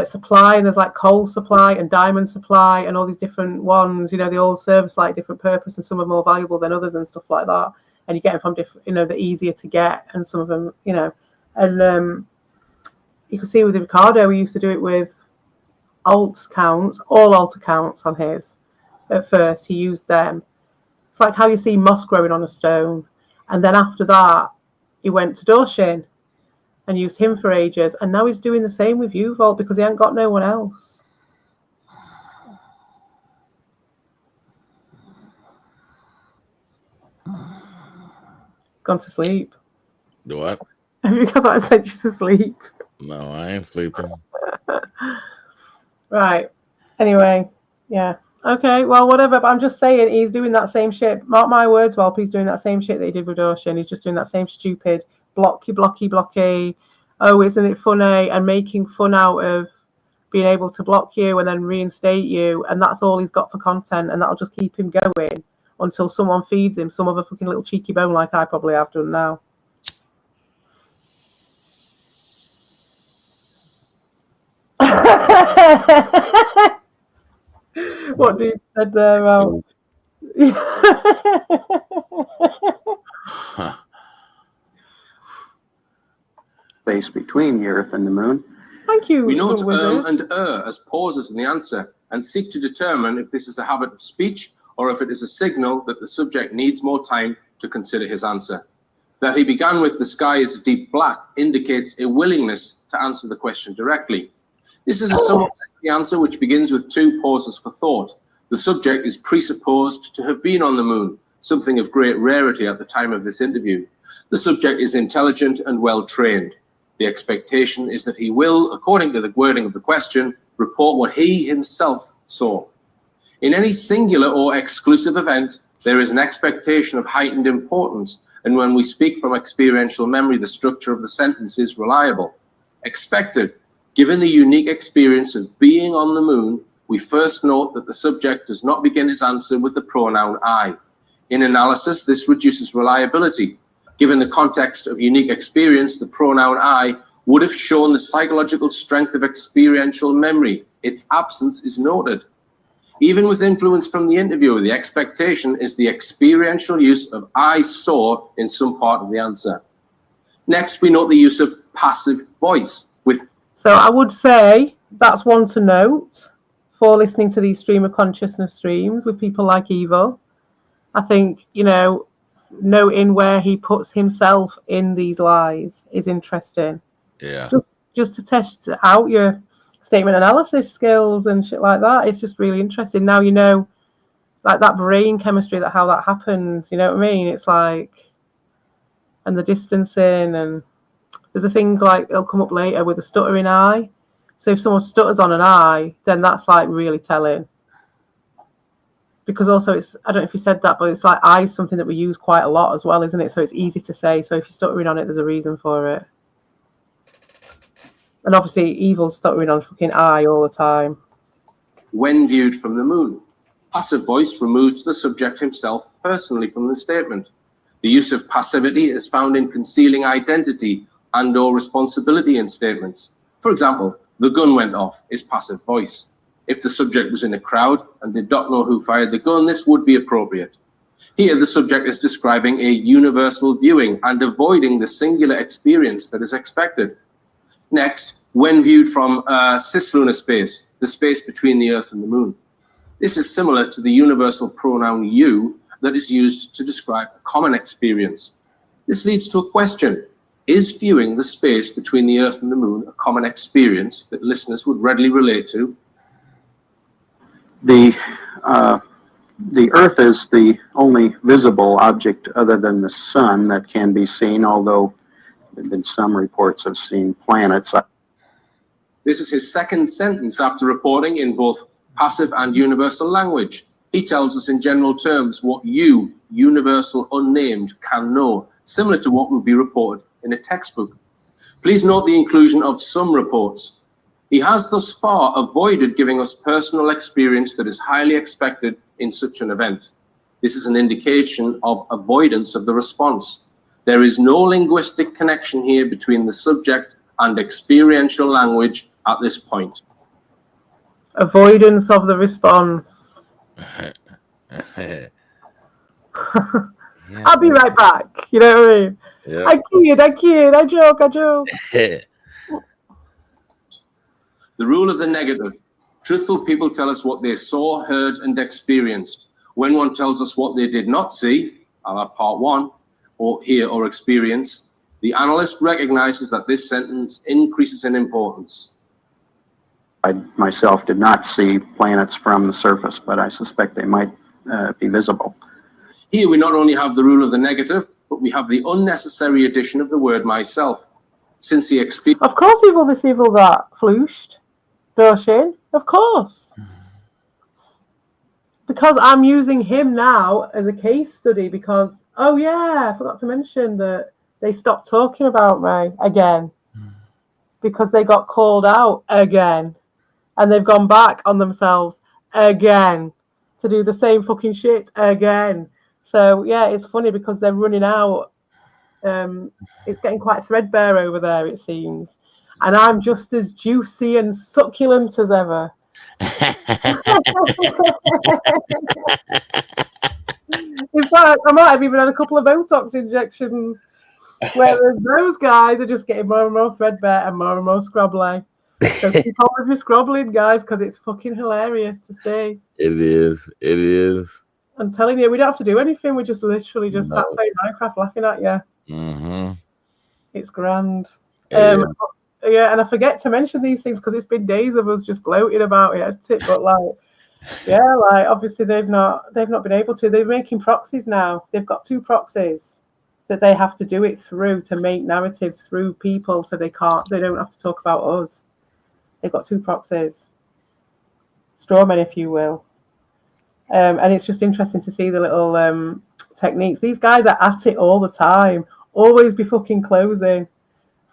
supply, and there's like coal supply and diamond supply and all these different ones, you know, they all serve a slightly different purpose and some are more valuable than others and stuff like that, and you get them from different, you know, they're easier to get, and some of them, you know, and you can see with Ricardo, he used to do it with alt accounts, all alt accounts on his. At first he used them. It's like how you see moss growing on a stone, and then after that he went to Doshin and used him for ages, and now he's doing the same with you, Volt, because he ain't got no one else. He's gone to sleep. Do what? Have you got that sent you to sleep? No, I ain't sleeping. Right. Anyway, yeah. Okay, well, whatever, but I'm just saying he's doing that same shit. Mark my words, Volp, he's doing that same shit that he did with Doshin. He's just doing that same stupid blocky. Oh, isn't it funny? And making fun out of being able to block you and then reinstate you, and that's all he's got for content, and that'll just keep him going until someone feeds him some other fucking little cheeky bone like I probably have done now. What do you said there about? Space between the Earth and the Moon. Thank you. We note Wizard. and as pauses in the answer and seek to determine if this is a habit of speech or if it is a signal that the subject needs more time to consider his answer. That he began with "the sky is deep black" indicates a willingness to answer the question directly. This is a somewhat lengthy answer which begins with 2 pauses for thought. The subject is presupposed to have been on the moon, something of great rarity at the time of this interview. The subject is intelligent and well trained. The expectation is that he will, according to the wording of the question, report what he himself saw. In any singular or exclusive event, there is an expectation of heightened importance, and when we speak from experiential memory, the structure of the sentence is reliable. Expected. Given the unique experience of being on the moon, we first note that the subject does not begin his answer with the pronoun I. In analysis, this reduces reliability. Given the context of unique experience, the pronoun I would have shown the psychological strength of experiential memory. Its absence is noted. Even with influence from the interviewer, the expectation is the experiential use of I saw in some part of the answer. Next, we note the use of passive voice with. So I would say that's one to note for listening to these stream of consciousness streams with people like Evil. I think, you know, noting where he puts himself in these lies is interesting. Yeah. Just to test out your statement analysis skills and shit like that. It's just really interesting. Now you know, like that brain chemistry, that how that happens. You know what I mean? It's like, and the distancing, and there's a thing like it'll come up later with a stuttering eye. So if someone stutters on an eye, then that's like really telling. Because also it's, I don't know if you said that, but it's like eye is something that we use quite a lot as well, isn't it? So it's easy to say. So if you're stuttering on it, there's a reason for it. And obviously Evil's stuttering on fucking eye all the time. When viewed from the moon. Passive voice removes the subject himself personally from the statement. The use of passivity is found in concealing identity and or responsibility in statements. For example, the gun went off is passive voice. If the subject was in a crowd and did not know who fired the gun, this would be appropriate. Here, the subject is describing a universal viewing and avoiding the singular experience that is expected. Next, when viewed from cislunar space, the space between the Earth and the Moon. This is similar to the universal pronoun you that is used to describe a common experience. This leads to a question. Is viewing the space between the Earth and the Moon a common experience that listeners would readily relate to? The Earth is the only visible object other than the sun that can be seen, although there have been some reports of seeing planets. This is his second sentence after reporting in both passive and universal language. He tells us in general terms what you, universal unnamed, can know, similar to what would be reported in a textbook. Please note the inclusion of some reports. He has thus far avoided giving us personal experience that is highly expected in such an event. This is an indication of avoidance of the response. There is no linguistic connection here between the subject and experiential language at this point. Avoidance of the response. I'll be right back. You know what I mean? Yeah. I kid, I joke. The rule of the negative. Truthful people tell us what they saw, heard, and experienced. When one tells us what they did not see, part one, or hear or experience, the analyst recognizes that this sentence increases in importance. I myself did not see planets from the surface, but I suspect they might be visible. Here we not only have the rule of the negative, but we have the unnecessary addition of the word myself. Since he experienced... Of course evil this evil that flooshed. Doshin, of course. Because I'm using him now as a case study because, oh yeah, I forgot to mention that they stopped talking about me again. Because they got called out again. and they've gone back on themselves again to do the same fucking shit again. So yeah, it's funny because they're running out. It's getting quite threadbare over there, it seems, and I'm just as juicy and succulent as ever. In fact, I might have even had a couple of Botox injections, whereas those guys are just getting more and more threadbare and more scrabbly. So keep on with your scrabbling, guys, because it's fucking hilarious to see. It is. It is. I'm telling you, we don't have to do anything. We just literally just sat playing Minecraft laughing at you. Mm-hmm. It's grand. Yeah. Yeah, and I forget to mention these things because it's been days of us just gloating about it. But like, yeah, like obviously they've not been able to. They're making proxies now. They've got 2 proxies that they have to do it through to make narratives through people, so they don't have to talk about us. They've got 2 proxies, strawmen, if you will. And it's just interesting to see the little techniques. These guys are at it all the time. Always be fucking closing.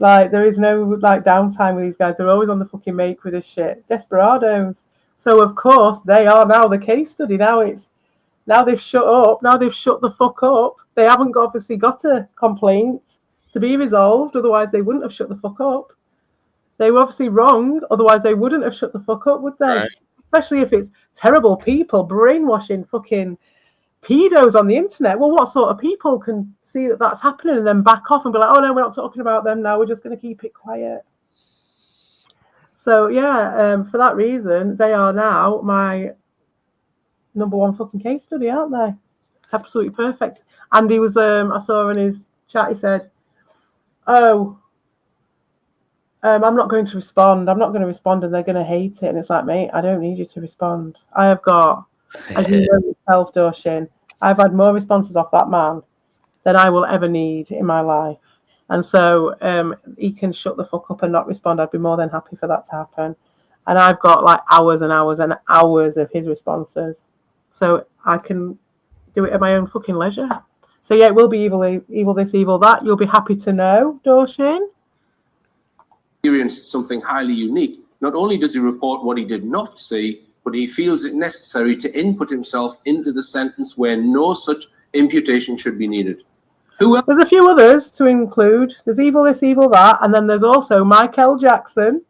Like, there is no like downtime with these guys. They're always on the fucking make with this shit. Desperados. So of course they are now the case study. Now they've shut up. Now they've shut the fuck up. They haven't obviously got a complaint to be resolved. Otherwise they wouldn't have shut the fuck up. They were obviously wrong. Otherwise they wouldn't have shut the fuck up, would they? Right. Especially if it's terrible people brainwashing fucking pedos on the internet. Well, what sort of people can see that that's happening and then back off and be like, oh no, we're not talking about them now, we're just going to keep it quiet? So yeah, for that reason, they are now my #1 fucking case study, aren't they? Absolutely perfect. And he was, I saw in his chat, he said, I'm not going to respond. I'm not going to respond, and they're going to hate it. And it's like, mate, I don't need you to respond. I have got, as you know yourself, Doshin, I've had more responses off that man than I will ever need in my life. And so he can shut the fuck up and not respond. I'd be more than happy for that to happen. And I've got like hours and hours and hours of his responses. So I can do it at my own fucking leisure. So yeah, it will be evil this, evil that. You'll be happy to know, Doshin. Experienced something highly unique. Not only does he report what he did not see, but he feels it necessary to input himself into the sentence where no such imputation should be needed. Who else? There's a few others to include. There's evil this, evil that, and then there's also Michael Jackson.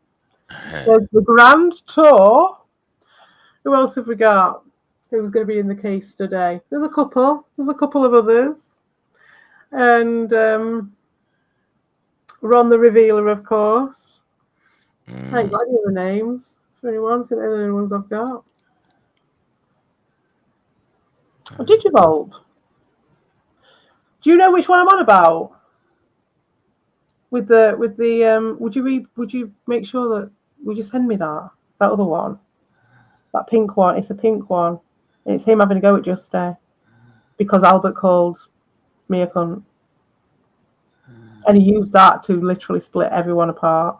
There's the Grand Tour. Who else have we got? Who's going to be in the case today? There's a couple. There's a couple of others, and Ron the Revealer, of course. I ain't got any other names. For anyone, I think they're the only ones I've got. Oh, Digivolve. Do you know which one I'm on about? With the would you make sure that, would you send me that other one? That pink one. It's a pink one. And it's him having a go at Just Stay. Because Albert called me a cunt. And he used that to literally split everyone apart.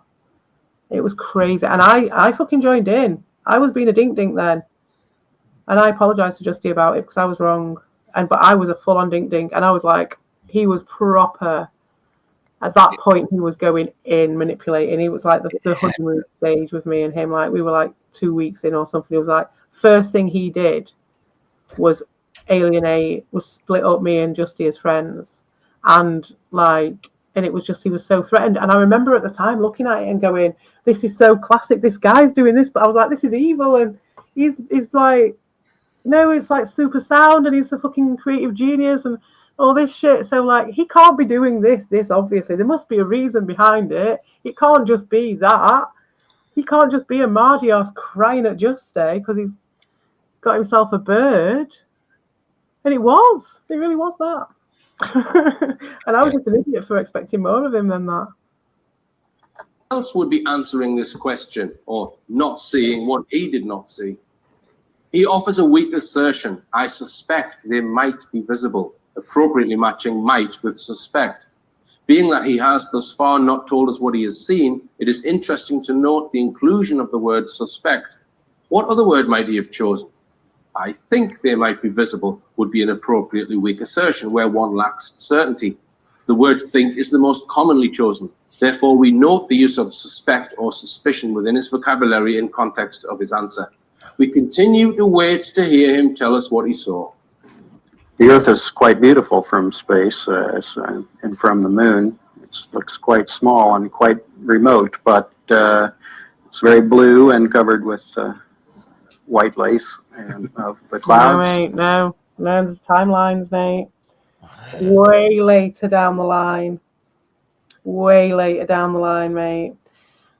It was crazy. And I fucking joined in. I was being a dink-dink then. And I apologised to Justy about it because I was wrong. But I was a full-on dink-dink. And I was like, he was proper. At that point, he was going in, manipulating. He was like the honeymoon stage with me and him. Like, we were like 2 weeks in or something. It was like, first thing he did was split up me and Justy as friends. And it was just, he was so threatened. And I remember at the time looking at it and going, this is so classic. This guy's doing this. But I was like, this is evil. And he's like, no, it's like super sound. And he's a fucking creative genius and all this shit. So like, he can't be doing this obviously. There must be a reason behind it. It can't just be that. He can't just be a mardy ass crying at Just Stay because he's got himself a bird. And it really was that. And I was just an idiot for expecting more of him than that. Who else would be answering this question or not seeing what he did not see? He offers a weak assertion. I suspect they might be visible, appropriately matching might with suspect. Being that he has thus far not told us what he has seen, it is interesting to note the inclusion of the word suspect. What other word might he have chosen? I think they might be visible would be an appropriately weak assertion where one lacks certainty. The word think is the most commonly chosen. Therefore, we note the use of suspect or suspicion within his vocabulary in context of his answer. We continue to wait to hear him tell us what he saw. The Earth is quite beautiful from space and from the moon. It looks quite small and quite remote, but it's very blue and covered with white lace and of the clouds. No, mate, no, there's timelines, mate. Way later down the line. Way later down the line, mate.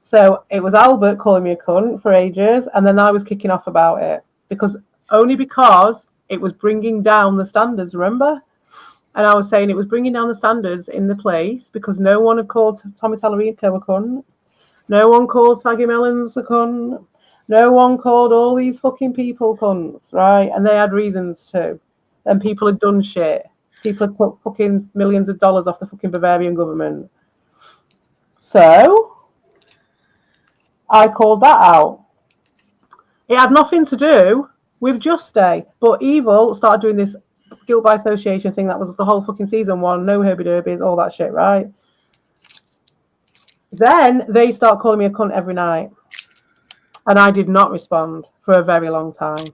So it was Albert calling me a cunt for ages, and then I was kicking off about it because it was bringing down the standards, remember? And I was saying it was bringing down the standards in the place because no one had called Tommy Tallarico a cunt. No one called Saggy Mellons a cunt. No one called all these fucking people cunts, right? And they had reasons to. And people had done shit. People had took fucking millions of dollars off the fucking Bavarian government. So I called that out. It had nothing to do with Just Day, but Evil started doing this guilt by association thing that was the whole fucking season one, no herby derbies, all that shit, right? Then they start calling me a cunt every night. And I did not respond for a very long time.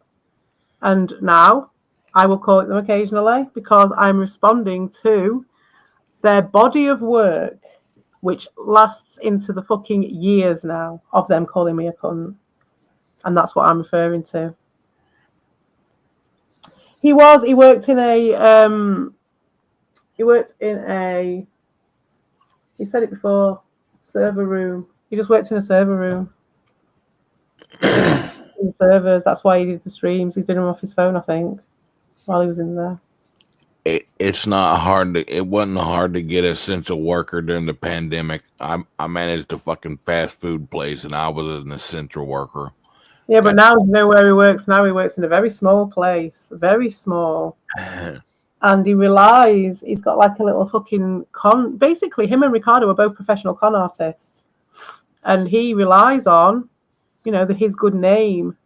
And now I will call it them occasionally because I'm responding to their body of work, which lasts into the fucking years now of them calling me a cunt. And that's what I'm referring to. He worked in a, he said it before, server room. He just worked in a server room. In servers, that's why he did the streams. He did them off his phone, I think, while he was in there. It's not hard it wasn't hard to get an essential worker during the pandemic. I managed a fucking fast food place and I was an essential worker. Yeah, but now you know where he works. Now he works in a very small place, very small. And he's got like a little fucking basically him and Ricardo are both professional con artists. And he relies on, his good name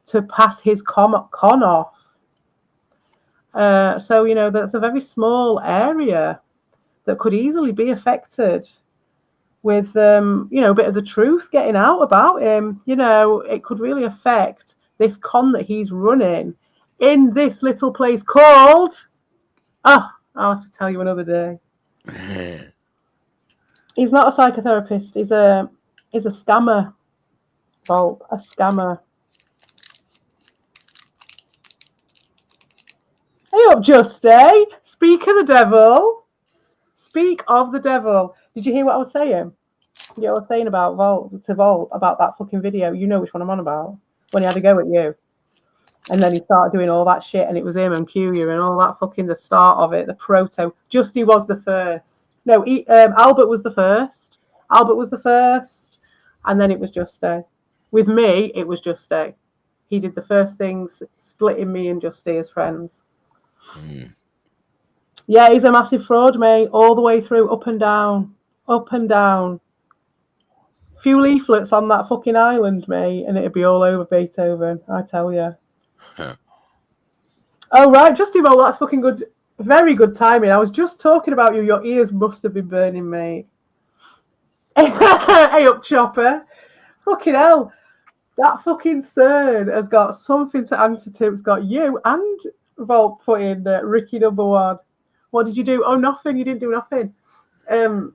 to pass his con off. So, that's a very small area that could easily be affected with, a bit of the truth getting out about him. It could really affect this con that he's running in this little place called, I'll have to tell you another day. He's not a psychotherapist. He's a scammer. Vault, a scammer. Hey up, Justy. Speak of the devil. Speak of the devil. Did you hear what I was saying? I was saying about Vault about that fucking video. You know which one I'm on about. When he had a go at you. And then he started doing all that shit and it was him and Curia and all that fucking the start of it, the proto. Justy was the first. No, Albert was the first. And then it was Justy. With me, it was Justy. He did the first things, splitting me and Justy as friends. Yeah, he's a massive fraud, mate. All the way through, up and down. Few leaflets on that fucking island, mate, and it'd be all over Beethoven, I tell you. Oh, right, Justy Mole, that's fucking good. Very good timing. I was just talking about you. Your ears must have been burning, mate. Hey up, Chopper. Fucking hell. That fucking CERN has got something to answer to. It's got you and Vault put in Ricky #1. What did you do? Oh, nothing. You didn't do nothing. Do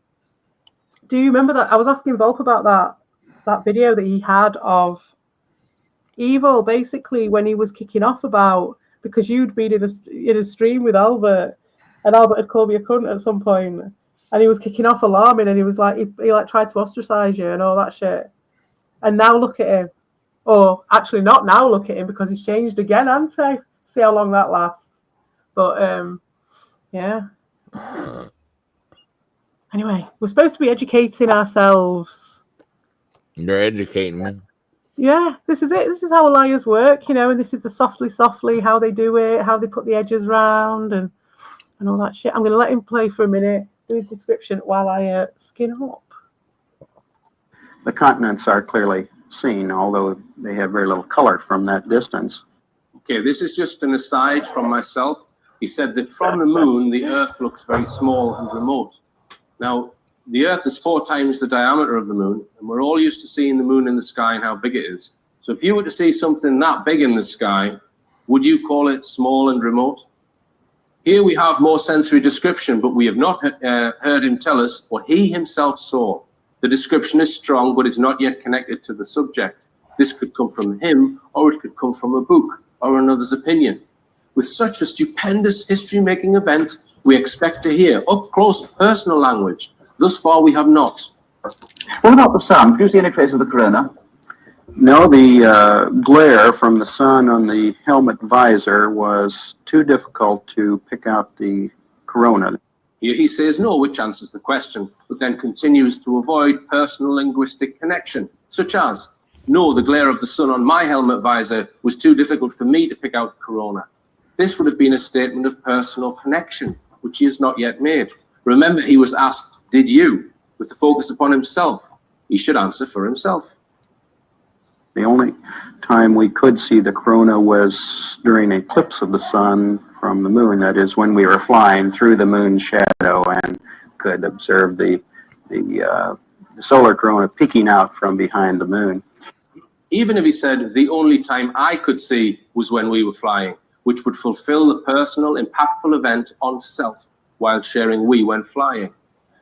you remember that? I was asking Volk about that video that he had of Evil, basically, when he was kicking off about, because you'd been in a stream with Albert, and Albert had called me a cunt at some point, and he was kicking off alarming, and he was like, he like tried to ostracize you and all that shit. And now look at him. Or actually not now look at him because he's changed again, hasn't he? See how long that lasts. But yeah. Anyway, we're supposed to be educating ourselves. You're educating me. Yeah, this is it. This is how liars work, and this is the softly, how they do it, how they put the edges round and all that shit. I'm going to let him play for a minute, do his description while I skin up. The continents are clearly seen, although they have very little color from that distance. Okay, this is just an aside from myself. He said that from the moon, the Earth looks very small and remote. Now, the Earth is 4 times the diameter of the moon, and we're all used to seeing the moon in the sky and how big it is. So if you were to see something that big in the sky, would you call it small and remote? Here we have more sensory description, but we have not heard him tell us what he himself saw. The description is strong, but is not yet connected to the subject. This could come from him, or it could come from a book, or another's opinion. With such a stupendous history-making event, we expect to hear up-close personal language. Thus far, we have not. What about the sun? Did you see any trace of the corona? No, the glare from the sun on the helmet visor was too difficult to pick out the corona. Here he says no, which answers the question, but then continues to avoid personal linguistic connection, such as, no, the glare of the sun on my helmet visor was too difficult for me to pick out corona. This would have been a statement of personal connection, which he has not yet made. Remember, he was asked, did you? With the focus upon himself. He should answer for himself. The only time we could see the corona was during an eclipse of the sun from the moon. That is, when we were flying through the moon's shadow and could observe the solar corona peeking out from behind the moon. Even if he said the only time I could see was when we were flying, which would fulfill the personal, impactful event on self while sharing we when flying.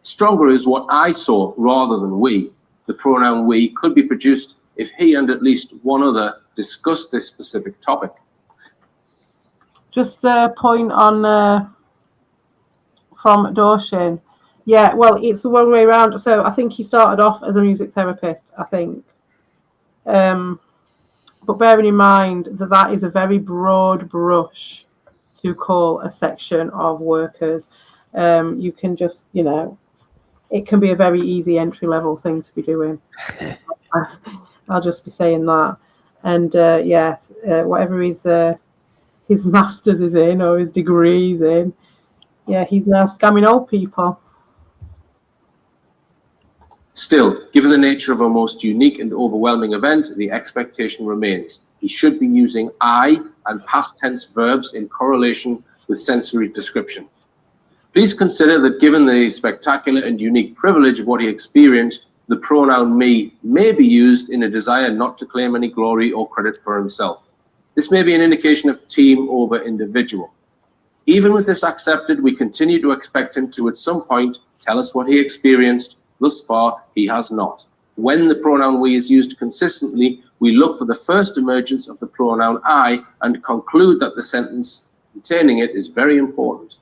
Stronger is what I saw rather than we. The pronoun we could be produced if he and at least one other discussed this specific topic. Just a point on from Dorshin. Yeah, well, it's the one way around. So I think he started off as a music therapist, I think. But bearing in mind that that is a very broad brush to call a section of workers. You can just, you know, it can be a very easy entry-level thing to be doing. I'll just be saying that. And yes, whatever his master's is in or his degrees in, yeah, he's now scamming old people. Still, given the nature of a most unique and overwhelming event, the expectation remains. He should be using I and past tense verbs in correlation with sensory description. Please consider that given the spectacular and unique privilege of what he experienced, the pronoun me may be used in a desire not to claim any glory or credit for himself. This may be an indication of team over individual. Even with this accepted, we continue to expect him to at some point tell us what he experienced. Thus far, he has not. When the pronoun we is used consistently, we look for the first emergence of the pronoun I and conclude that the sentence containing it is very important.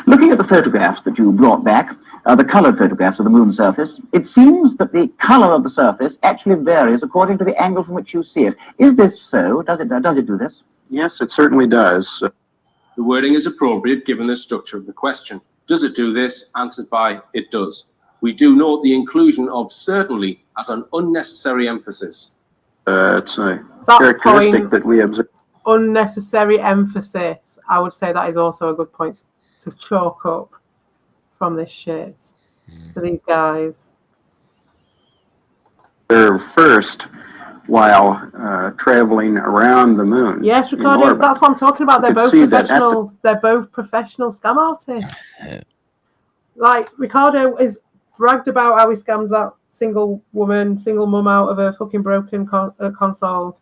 Looking at the photographs that you brought back, the coloured photographs of the moon's surface, it seems that the colour of the surface actually varies according to the angle from which you see it. Is this so? Does it do this? Yes, it certainly does. The wording is appropriate given the structure of the question. Does it do this? Answered by it does. We do note the inclusion of certainly as an unnecessary emphasis. It's a characteristic that we observe. Unnecessary emphasis. I would say that is also a good point to chalk up from this shit for these guys. First, while traveling around the moon. Yes, Ricardo, that's what I'm talking about. They're both professionals. They're both professional scam artists. Like Ricardo is bragged about how he scammed that single mum out of a fucking broken console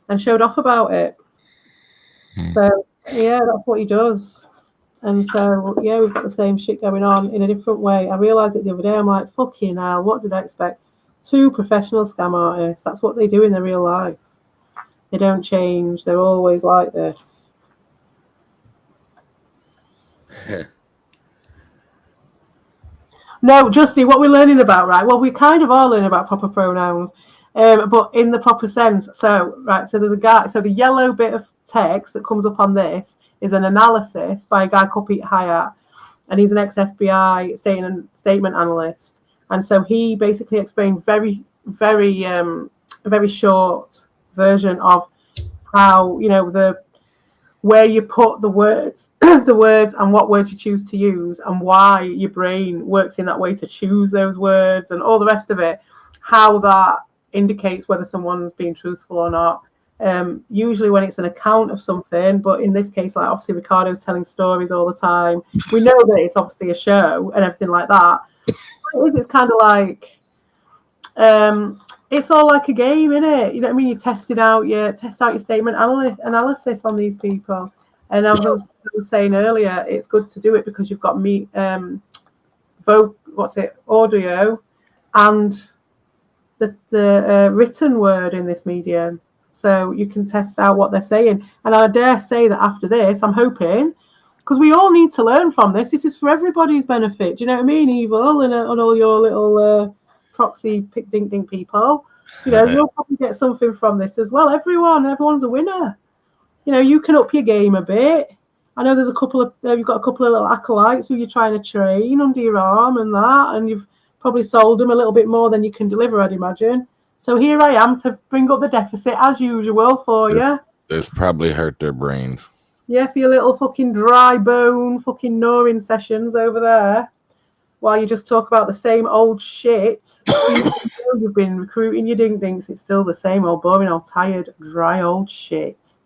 and showed off about it. So yeah, that's what he does. And so yeah, we've got the same shit going on in a different way. I realised it the other day. I'm like, fucking hell, what did I expect? 2 professional scam artists. That's what they do in their real life. They don't change. They're always like this. No, Justy, what we're learning about, right? Well, we kind of are learning about proper pronouns, but in the proper sense. So, right, so there's a guy, so the yellow bit of text that comes up on this is an analysis by a guy called Peter Hyatt, and he's an ex-FBI statement analyst. And so he basically explained very short version of how, you know, where you put the words, and what words you choose to use, and why your brain works in that way to choose those words, and all the rest of it, how that indicates whether someone's being truthful or not. Usually when it's an account of something, but in this case, like obviously Ricardo's telling stories all the time. We know that it's obviously a show and everything like that. It's kind of like, it's all like a game, isn't it? You know what I mean? You test out your statement analysis on these people. And as I was saying earlier, it's good to do it because you've got audio and the written word in this medium. So you can test out what they're saying. And I dare say that after this, I'm hoping, because we all need to learn from this. This is for everybody's benefit. Do you know what I mean? Evil and all your little proxy dink people. You know, you'll probably get something from this as well. Everyone's a winner. You know, you can up your game a bit. I know there's you've got a couple of little acolytes who you're trying to train under your arm and that, and you've probably sold them a little bit more than you can deliver, I'd imagine. So here I am to bring up the deficit as usual for you. It's probably hurt their brains. Yeah, for your little fucking dry bone fucking gnawing sessions over there, while you just talk about the same old shit. You've been recruiting your ding-dinks. It's still the same old boring, old tired, dry old shit.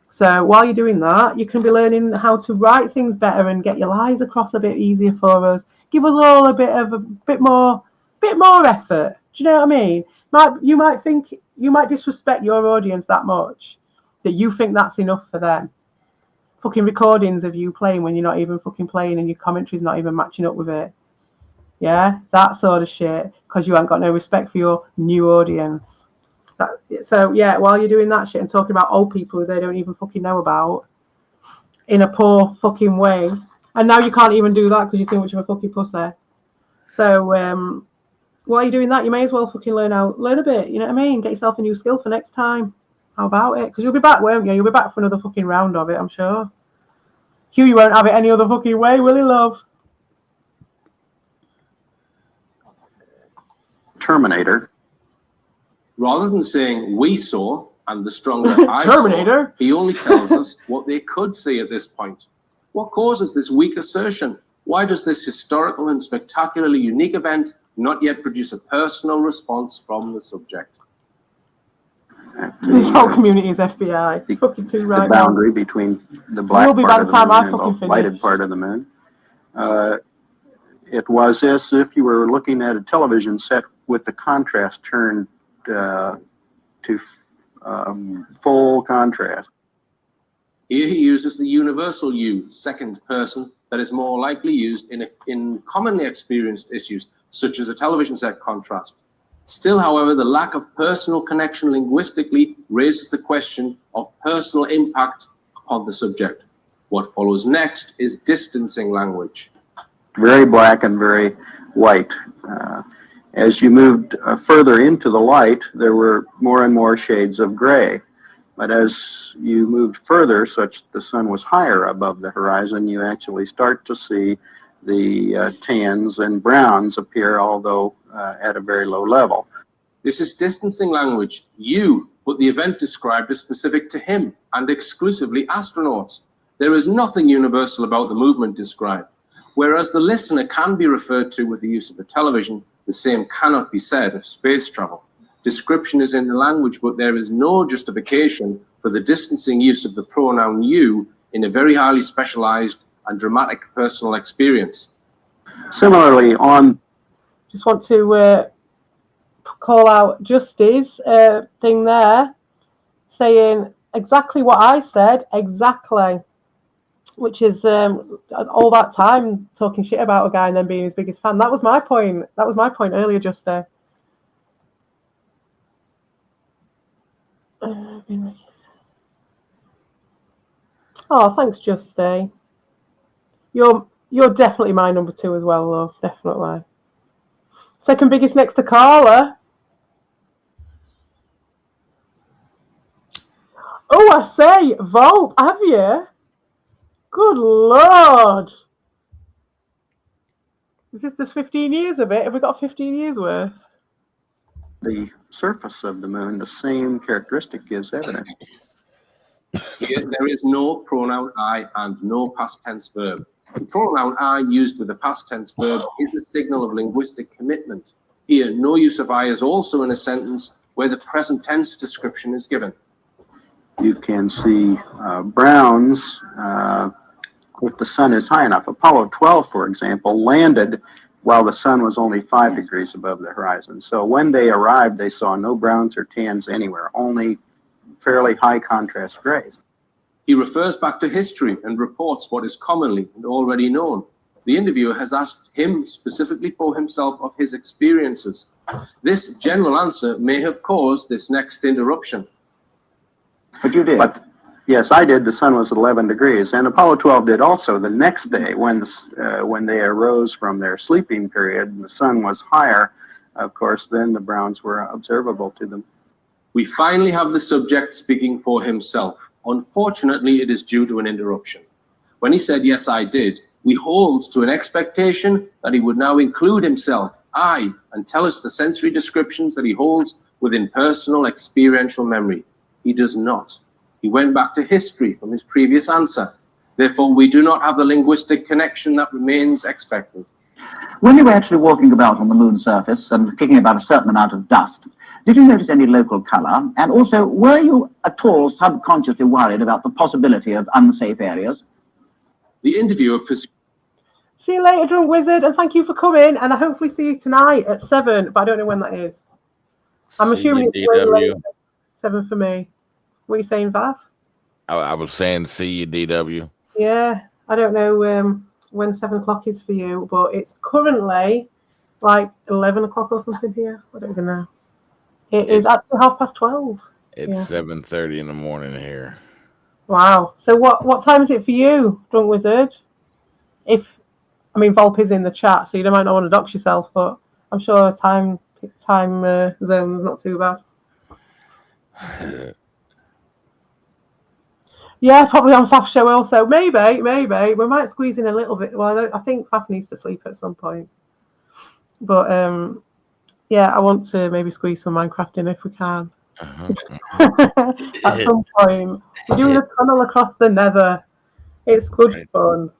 So while you're doing that, you can be learning how to write things better and get your lies across a bit easier for us. Give us all a bit more effort. Do you know what I mean? You might disrespect your audience that much that you think that's enough for them. Fucking recordings of you playing when you're not even fucking playing and your commentary's not even matching up with it. Yeah, that sort of shit, because you haven't got no respect for your new audience. So yeah, while you're doing that shit and talking about old people who they don't even fucking know about in a poor fucking way, and now you can't even do that because you're too much of a fucking pussy. So while you're doing that, you may as well fucking learn a bit. You know what I mean? Get yourself a new skill for next time. How about it? Because you'll be back, won't you? You'll be back for another fucking round of it, I'm sure. Hugh, you won't have it any other fucking way, will you, love? Terminator. Rather than saying we saw and the stronger I Terminator. saw, he only tells us what they could see at this point. What causes this weak assertion? Why does this historical and spectacularly unique event not yet produce a personal response from the subject? This whole community is FBI. Fucking too right. The boundary between the black part of the moon and the lighted part of the moon. It was as if you were looking at a television set with the contrast turned to full contrast. Here he uses the universal you, second person, that is more likely used in commonly experienced issues, such as a television set contrast. Still, however, the lack of personal connection linguistically raises the question of personal impact upon the subject. What follows next is distancing language. Very black and very white. As you moved further into the light, there were more and more shades of gray. But as you moved further, such the sun was higher above the horizon, you actually start to see the tans and browns appear, although at a very low level. This is distancing language. You put the event described as specific to him and exclusively astronauts. There is nothing universal about the movement described. Whereas the listener can be referred to with the use of a television, the same cannot be said of space travel. Description is in the language, but there is no justification for the distancing use of the pronoun you in a very highly specialized and dramatic personal experience. Similarly, on... Just want to call out Justy's thing there, saying exactly what I said, exactly. Which is all that time talking shit about a guy and then being his biggest fan. That was my point. That was my point earlier, Justy. Oh, thanks, Justy. You're definitely my number 2 as well, love. Definitely. Second biggest next to Carla. Oh, I say, Volt, have you? Good Lord. Is this 15 years of it? Have we got 15 years worth? The surface of the moon, the same characteristic is evident. Here, there is no pronoun I and no past tense verb. The pronoun I used with the past tense verb is a signal of linguistic commitment. Here, no use of I is also in a sentence where the present tense description is given. you can see browns if the sun is high enough. Apollo 12, for example, landed while the sun was only 5 degrees above the horizon. So when they arrived, they saw no browns or tans anywhere, only fairly high contrast grays. He refers back to history and reports what is commonly and already known. The interviewer has asked him specifically for himself of his experiences. This general answer may have caused this next interruption. But you did. But yes, I did. The sun was 11 degrees, and Apollo 12 did also the next day when they arose from their sleeping period and the sun was higher. Of course, then the browns were observable to them. We finally have the subject speaking for himself. Unfortunately, it is due to an interruption. When he said, "Yes, I did," we hold to an expectation that he would now include himself, and tell us the sensory descriptions that he holds within personal experiential memory. He does not. He went back to history from his previous answer. Therefore, we do not have the linguistic connection that remains expected. When you were actually walking about on the moon's surface and kicking about a certain amount of dust, did you notice any local color? And also, were you at all subconsciously worried about the possibility of unsafe areas? The interviewer See you later, Drunk Wizard, and thank you for coming. And I hopefully see you tonight at 7, but I don't know when that is. I'm assuming it's way later. 7 for me. What are you saying, Vav? I was saying see you, DW. Yeah, I don't know when 7 o'clock is for you, but it's currently like 11 o'clock or something here. I don't even know. It is actually 12:30. It's 7:30 in the morning here. Wow. So what time is it for you, Drunk Wizard? Volp is in the chat, so you might not want to dox yourself, but I'm sure time zone is not too bad. Yeah, probably on Faf's show also. Maybe. We might squeeze in a little bit. Well, I think Faf needs to sleep at some point. But, I want to maybe squeeze some Minecraft in if we can. At some point. We're doing a tunnel across the nether. It's good fun.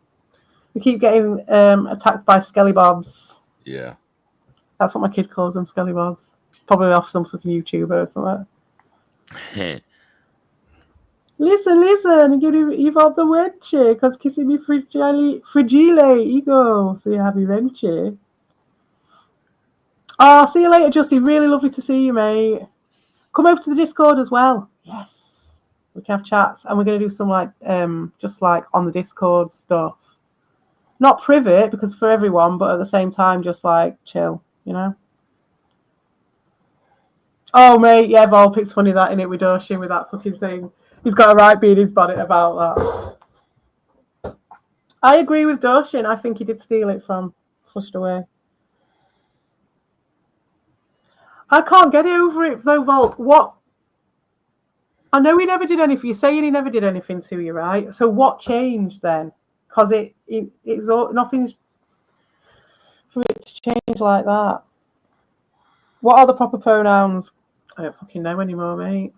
We keep getting attacked by Skellybobs. Yeah. That's what my kid calls them, Skellybobs. Probably off some fucking YouTuber or something. Listen, you evolve the wenche, because kissing me fragile ego. So you have your wenche. Oh, see you later, Justy. Really lovely to see you, mate. Come over to the Discord as well. Yes. We can have chats, and we're going to do some just on the Discord stuff. Not private, because for everyone, but at the same time, just chill, you know? Oh, mate, yeah, Volp, it's funny that, innit, with Doshin with that fucking thing. He's got a right being his body about that. I agree with Doshin. I think he did steal it from Flushed Away. I can't get over it, though, Volp. What? I know he never did anything. You're saying he never did anything to you, right? So what changed then? Because it was all, nothing's for it to change like that. What are the proper pronouns? I don't fucking know anymore, mate.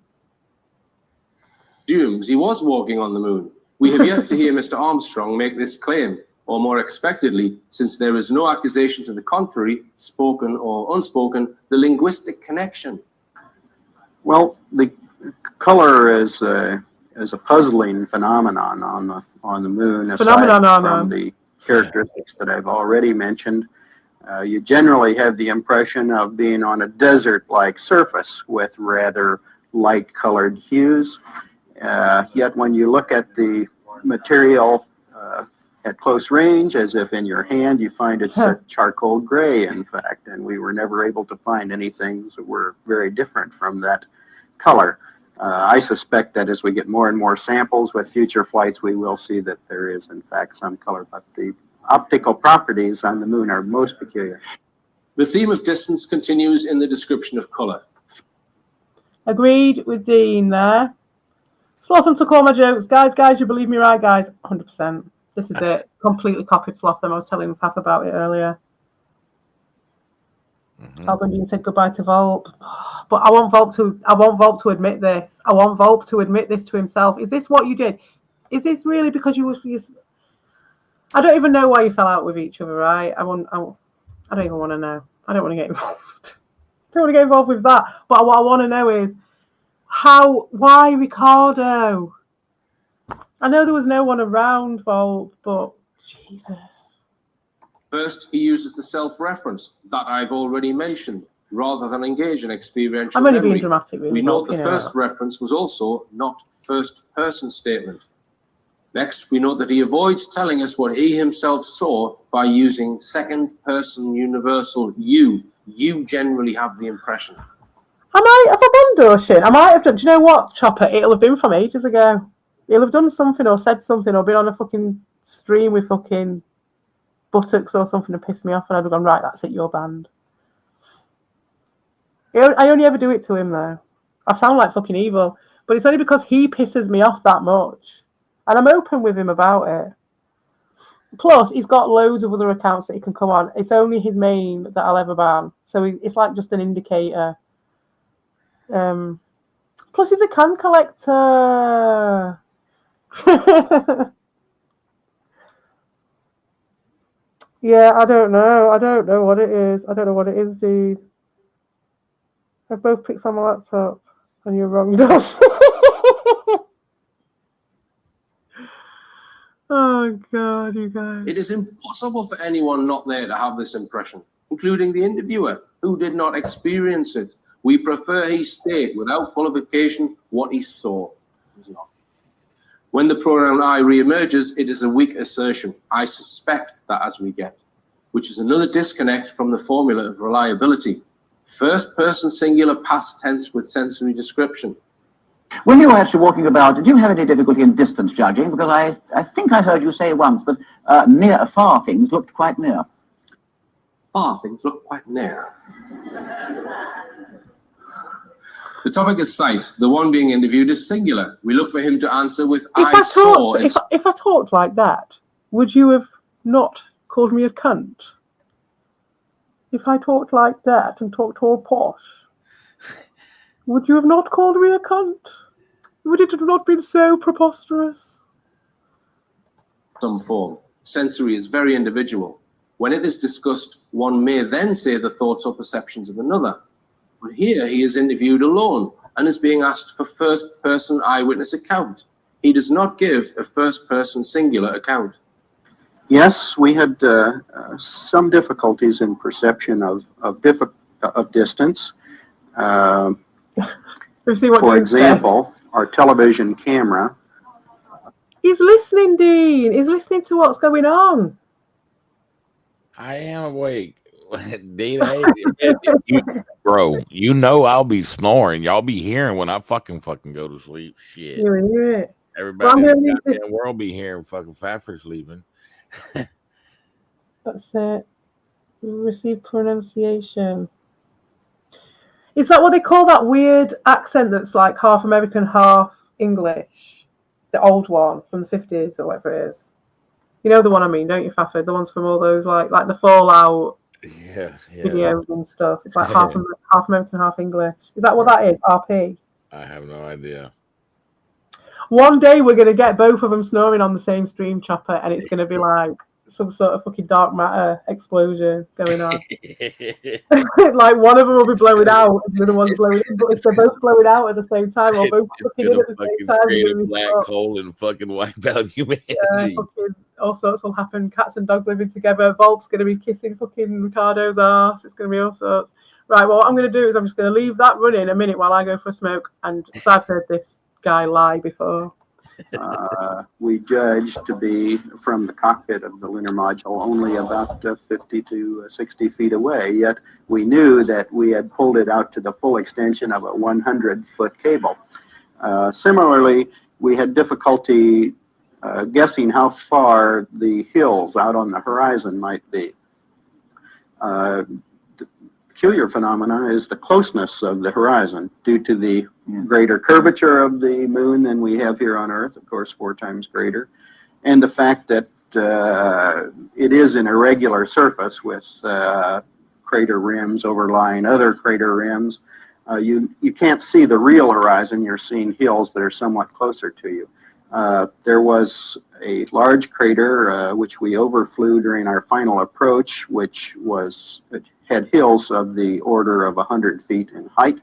Assumes he was walking on the moon. We have yet to hear Mr. Armstrong make this claim, or more expectedly, since there is no accusation to the contrary, spoken or unspoken, the linguistic connection. Well, the color is a puzzling phenomenon on the moon. Aside from the characteristics that I've already mentioned, you generally have the impression of being on a desert-like surface with rather light-colored hues. Yet when you look at the material at close range, as if in your hand, you find it's a charcoal gray, in fact, and we were never able to find anything that were very different from that color. I suspect that as we get more and more samples with future flights, we will see that there is, in fact, some color, but the optical properties on the moon are most peculiar. The theme of distance continues in the description of color. Agreed with Dean there. Slotham took all my jokes. Guys, you believe me, right, guys? 100%. This is it. Completely copied Slotham. I was telling Faf about it earlier. Alban Dean said goodbye to Volp. But I want Volp to admit this. I want Volp to admit this to himself. Is this what you did? Is this really because you was... I don't even know why you fell out with each other, right? I don't even want to know. I don't want to get involved. I don't want to get involved with that. But what I want to know is, Why Ricardo? I know there was no one around, Volt, but Jesus. First, he uses the self-reference that I've already mentioned, rather than engage in experiential I'm only memory. being dramatic, really. We note but, the you know. first reference was also not first-person statement. Next, we note that he avoids telling us what he himself saw by using second-person universal you. You generally have the impression. I might have a Bondoshin. I might have done. Do you know what, Chopper? It'll have been from ages ago. He'll have done something or said something or been on a fucking stream with fucking buttocks or something to piss me off, and I'd have gone, right, that's it, your band. I only ever do it to him, though. I sound like fucking evil, but it's only because he pisses me off that much. And I'm open with him about it. Plus, he's got loads of other accounts that he can come on. It's only his main that I'll ever ban. So it's like just an indicator. Plus, he's a can collector. Yeah, I don't know. I don't know what it is. I don't know what it is, dude. I've both picked on my laptop, and you're wrong, Josh. Oh, God, you guys. It is impossible for anyone not there to have this impression, including the interviewer, who did not experience it. We prefer he state without qualification what he saw. When the pronoun I re-emerges, it is a weak assertion. I suspect that as we get, which is another disconnect from the formula of reliability. First person singular past tense with sensory description. When you were actually walking about, did you have any difficulty in distance judging? Because I think I heard you say once that far things looked quite near. Far things look quite near. The topic is sight. The one being interviewed is singular. We look for him to answer with I saw. If I talked like that, would you have not called me a cunt? If I talked like that and talked all posh, would you have not called me a cunt? Would it have not been so preposterous? Some form. Sensory is very individual. When it is discussed, one may then say the thoughts or perceptions of another. But here he is interviewed alone and is being asked for first-person eyewitness account. He does not give a first-person singular account. Yes, we had some difficulties in perception of distance. For example, our television camera. He's listening, Dean. He's listening to what's going on. I am awake. Dean, bro, you know I'll be snoring. Y'all be hearing when I fucking go to sleep. Shit. You hear it. Everybody in the goddamn world be hearing fucking Pfeiffer sleeping. That's it. Receive pronunciation. Is that what they call that weird accent that's like half American, half English? The old one from the 50s or whatever it is. You know the one I mean, don't you, Fafford? The ones from all those like the Fallout videos and stuff. It's like half American, half English. Is that what that is? RP? I have no idea. One day we're going to get both of them snoring on the same stream, Chopper, and it's going to be like some sort of fucking dark matter explosion going on. Like one of them will be blowing out and the other one's blowing in, but if they're both blowing out at the same time or both looking in at the same time, create a black hole and fucking wipe out humanity. Yeah, fucking all sorts will happen. Cats and dogs living together. Volp's going to be kissing fucking Ricardo's ass. It's going to be all sorts. Right, well, what I'm going to do is I'm just going to leave that running a minute while I go for a smoke, and so I've heard this guy lie before. We judged to be from the cockpit of the lunar module only about 50 to 60 feet away, yet we knew that we had pulled it out to the full extension of a 100-foot cable. Similarly, we had difficulty guessing how far the hills out on the horizon might be. The peculiar phenomena is the closeness of the horizon due to the greater curvature of the moon than we have here on Earth, of course 4 times greater, and the fact that it is an irregular surface with crater rims overlying other crater rims. You can't see the real horizon. You're seeing hills that are somewhat closer to you. There was a large crater which we overflew during our final approach, which had hills of the order of 100 feet in height,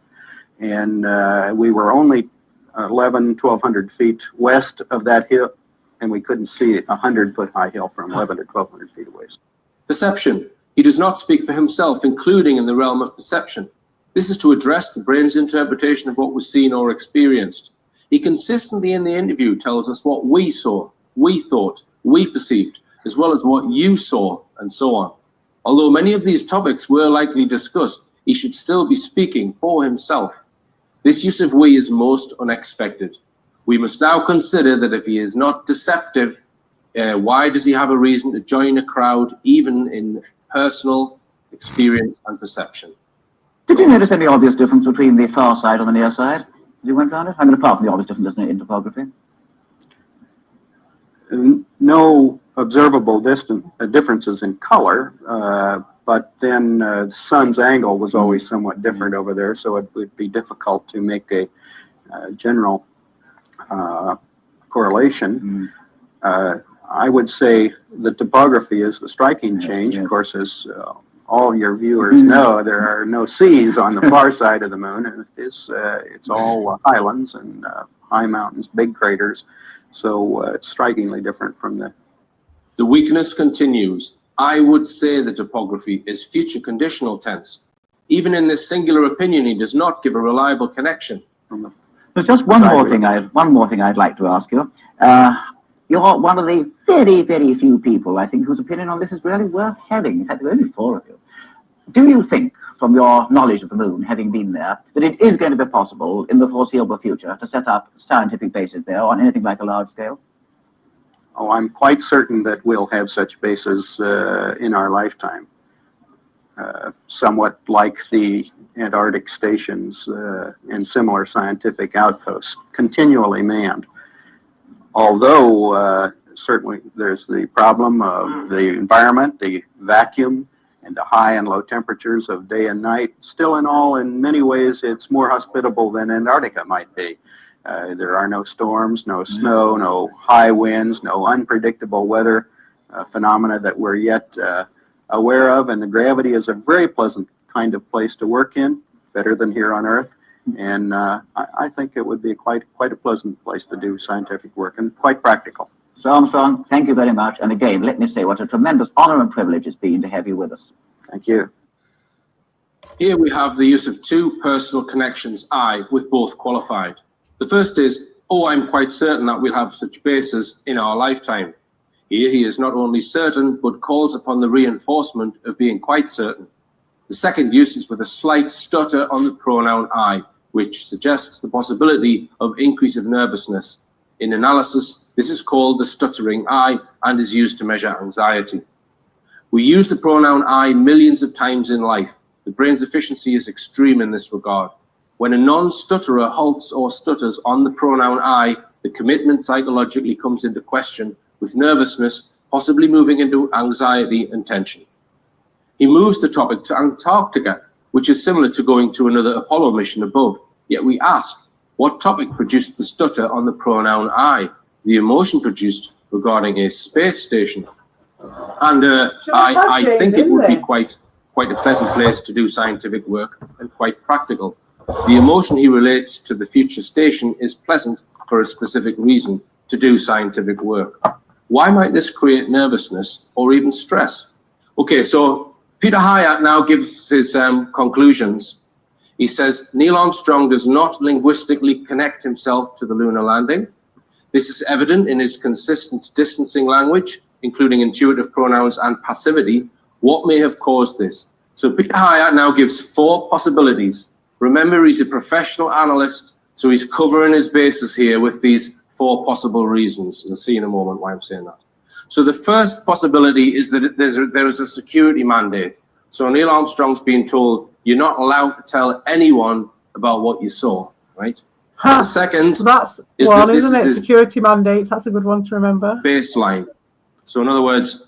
and we were only 1,200 feet west of that hill, and we couldn't see a 100-foot high hill from 1,100 to 1,200 feet away. Perception. He does not speak for himself, including in the realm of perception. This is to address the brain's interpretation of what was seen or experienced. He consistently in the interview tells us what we saw, we thought, we perceived, as well as what you saw, and so on. Although many of these topics were likely discussed, he should still be speaking for himself. This use of we is most unexpected. We must now consider that if he is not deceptive, why does he have a reason to join a crowd, even in personal experience and perception? Did you notice any obvious difference between the far side and the near side as you went round it? I mean, apart from the obvious differences in topography. No observable differences in color, but then the sun's angle was always somewhat different over there, so it would be difficult to make a general correlation. I would say the topography is the striking change. Of course, as all your viewers know, there are no seas on the far side of the moon, and it's all highlands and high mountains, big craters, so it's strikingly different from the... The weakness continues. I would say the topography is future conditional tense. Even in this singular opinion, he does not give a reliable connection. There's just one more thing I'd like to ask you. You're one of the very, very few people, I think, whose opinion on this is really worth having. In fact, there are only 4 of you. Do you think, from your knowledge of the moon, having been there, that it is going to be possible in the foreseeable future to set up scientific bases there on anything like a large scale? Oh, I'm quite certain that we'll have such bases in our lifetime. Somewhat like the Antarctic stations and similar scientific outposts, continually manned. Although certainly there's the problem of the environment, the vacuum, and the high and low temperatures of day and night. Still in all, in many ways, it's more hospitable than Antarctica might be. There are no storms, no snow, no high winds, no unpredictable weather phenomena that we're yet aware of, and the gravity is a very pleasant kind of place to work in, better than here on Earth. And I think it would be quite a pleasant place to do scientific work, and quite practical. Sir Armstrong, thank you very much. And again, let me say what a tremendous honor and privilege it's been to have you with us. Thank you. Here we have the use of 2 personal connections, I, with both qualified. The first is, oh, I'm quite certain that we'll have such bases in our lifetime. Here he is not only certain, but calls upon the reinforcement of being quite certain. The second use is with a slight stutter on the pronoun I, which suggests the possibility of increase of nervousness. In analysis, this is called the stuttering I and is used to measure anxiety. We use the pronoun I millions of times in life. The brain's efficiency is extreme in this regard. When a non-stutterer halts or stutters on the pronoun I, the commitment psychologically comes into question, with nervousness possibly moving into anxiety and tension. He moves the topic to Antarctica, which is similar to going to another Apollo mission above. Yet we ask, what topic produced the stutter on the pronoun I, the emotion produced regarding a space station? And I think it would be quite a pleasant place to do scientific work, and quite practical. The emotion he relates to the future station is pleasant for a specific reason, to do scientific work. Why might this create nervousness or even stress? Okay, so Peter Hyatt now gives his conclusions. He says, Neil Armstrong does not linguistically connect himself to the lunar landing. This is evident in his consistent distancing language, including intuitive pronouns and passivity. What may have caused this? So Peter Hyatt now gives 4 possibilities. Remember, he's a professional analyst, so he's covering his bases here with these 4 possible reasons. You'll see in a moment why I'm saying that. So the first possibility is that there is a security mandate. So Neil Armstrong's being told, you're not allowed to tell anyone about what you saw, right? The second, so that's is one, that isn't it? Security mandates, that's a good one to remember. Baseline. So in other words,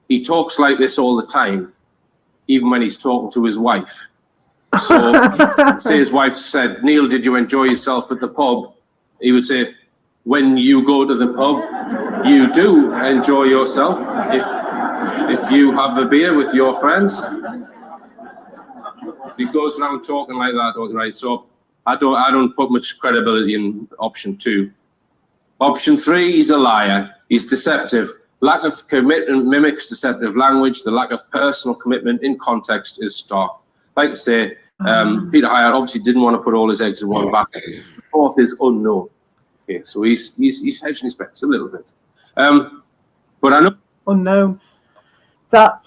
he talks like this all the time, even when he's talking to his wife. So say his wife said, Neil, did you enjoy yourself at the pub? He would say, when you go to the pub, you do enjoy yourself if you have a beer with your friends. He goes around talking like that, right? So I don't put much credibility in option 2. Option 3, he's a liar. He's deceptive. Lack of commitment mimics deceptive language. The lack of personal commitment in context is stark. Like I say, Peter Hyatt obviously didn't want to put all his eggs in one basket. The 4th is unknown. Okay, so he's hedging his bets a little bit. But I know unknown. That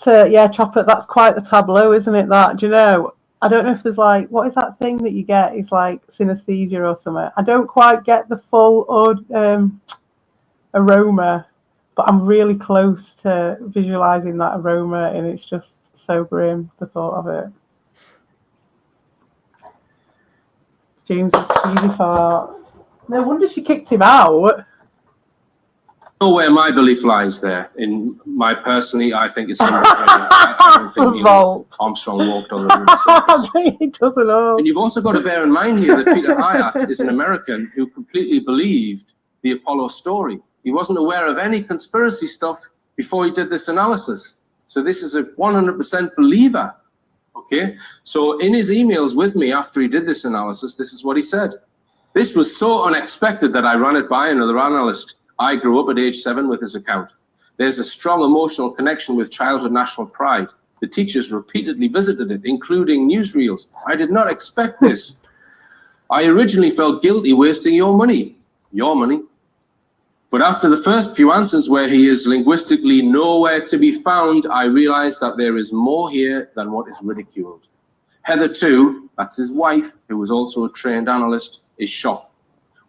Chopper. That's quite the tableau, isn't it? That, do you know? I don't know if there's like, what is that thing that you get? It's like synesthesia or something. I don't quite get the full aroma, but I'm really close to visualizing that aroma, and it's just so grim, the thought of it. James's cheesy farts. No wonder she kicked him out. know where my belief lies there. In my personally, I think it's. I don't think Armstrong walked on the moon surface. He doesn't know. And you've also got to bear in mind here that Peter Hyatt is an American who completely believed the Apollo story. He wasn't aware of any conspiracy stuff before he did this analysis. So this is a 100% believer. Okay. So in his emails with me after he did this analysis, this is what he said. This was so unexpected that I ran it by another analyst. I grew up at age 7 with his account. There's a strong emotional connection with childhood national pride. The teachers repeatedly visited it, including newsreels. I did not expect this. I originally felt guilty wasting your money. But after the first few answers where he is linguistically nowhere to be found, I realized that there is more here than what is ridiculed. Heather too, that's his wife, who was also a trained analyst, is shocked.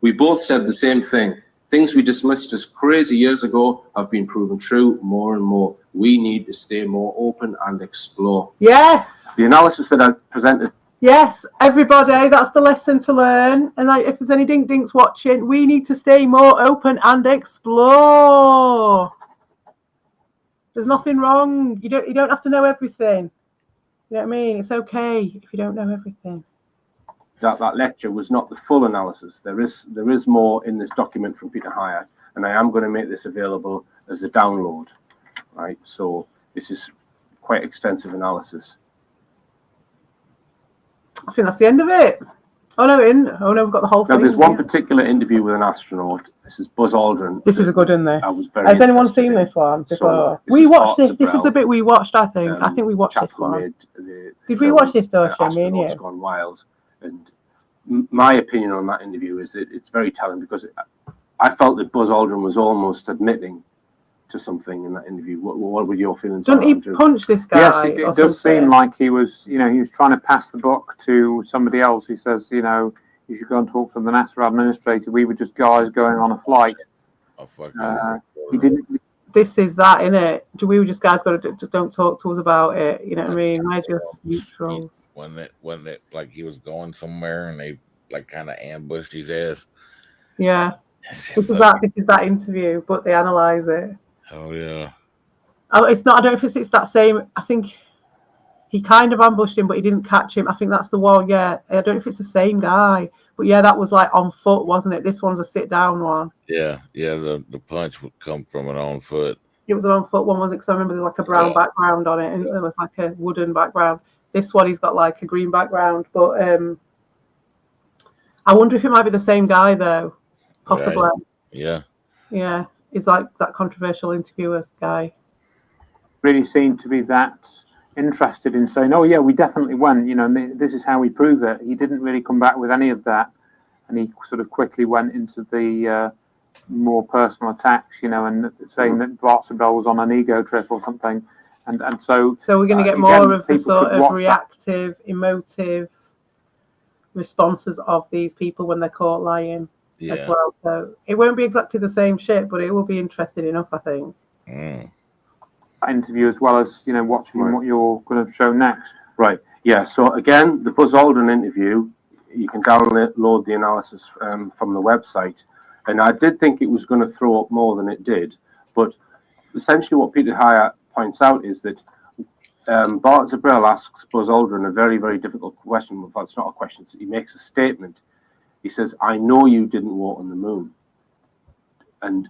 We both said the same thing. Things we dismissed as crazy years ago have been proven true more and more. We need to stay more open and explore. Yes. The analysis that I presented. Yes, everybody, that's the lesson to learn. And like, if there's any dink-dinks watching, we need to stay more open and explore. There's nothing wrong. You don't have to know everything. You know what I mean? It's okay if you don't know everything. That lecture was not the full analysis. There is more in this document from Peter Hyatt, and I am going to make this available as a download, right? So this is quite extensive analysis. I think that's the end of it. Oh no, we've got the whole thing. Now there's one particular interview with an astronaut. This is Buzz Aldrin. This is a good one there. I was very Has anyone seen this one before? We watched this. This is the bit we watched, I think. I think we watched this one. Did we watch this though, me and you? Gone Wild. And my opinion on that interview is that it's very telling because I felt that Buzz Aldrin was almost admitting to something in that interview. What were your feelings? Don't he punch this guy? Yes, it does seem like he was, he was trying to pass the buck to somebody else. He says, you should go and talk to the NASA administrator. We were just guys going on a flight. He didn't. This is that, innit? We were just guys got to don't talk to us about it. You know what I mean? We're just neutrals. When it like he was going somewhere and they like kind of ambushed his ass. Yeah. This is that interview, but they analyze it. Oh yeah. Oh, it's not. I don't know if it's that same. I think he kind of ambushed him, but he didn't catch him. I think that's the one. Yeah. I don't know if it's the same guy, but yeah, that was like on foot, wasn't it? This one's a sit down one. Yeah. The punch would come from an on foot. It was an on foot one, wasn't it? Because I remember there was like a brown background on it, and there was like a wooden background. This one, he's got like a green background, but I wonder if it might be the same guy though. Possibly. Right. Yeah. Yeah. He's like that controversial interviewer guy. Really seemed to be that interested in saying, oh yeah, we definitely went, this is how we prove it. He didn't really come back with any of that. And he sort of quickly went into the more personal attacks, and saying that Bartzabel was on an ego trip or something. And so we're going to get more of the sort of reactive, emotive responses of these people when they're caught lying. Yeah. As well, so it won't be exactly the same shit, but it will be interesting enough, I think. Interview as well as watching what you're going to show next. Right. Yeah. So again, the Buzz Aldrin interview, you can download the analysis from the website, and I did think it was going to throw up more than it did, but essentially what Peter Hyatt points out is that Bart Zabrel asks Buzz Aldrin a very, very difficult question. Well, it's not a question; he makes a statement. He says, I know you didn't walk on the moon. And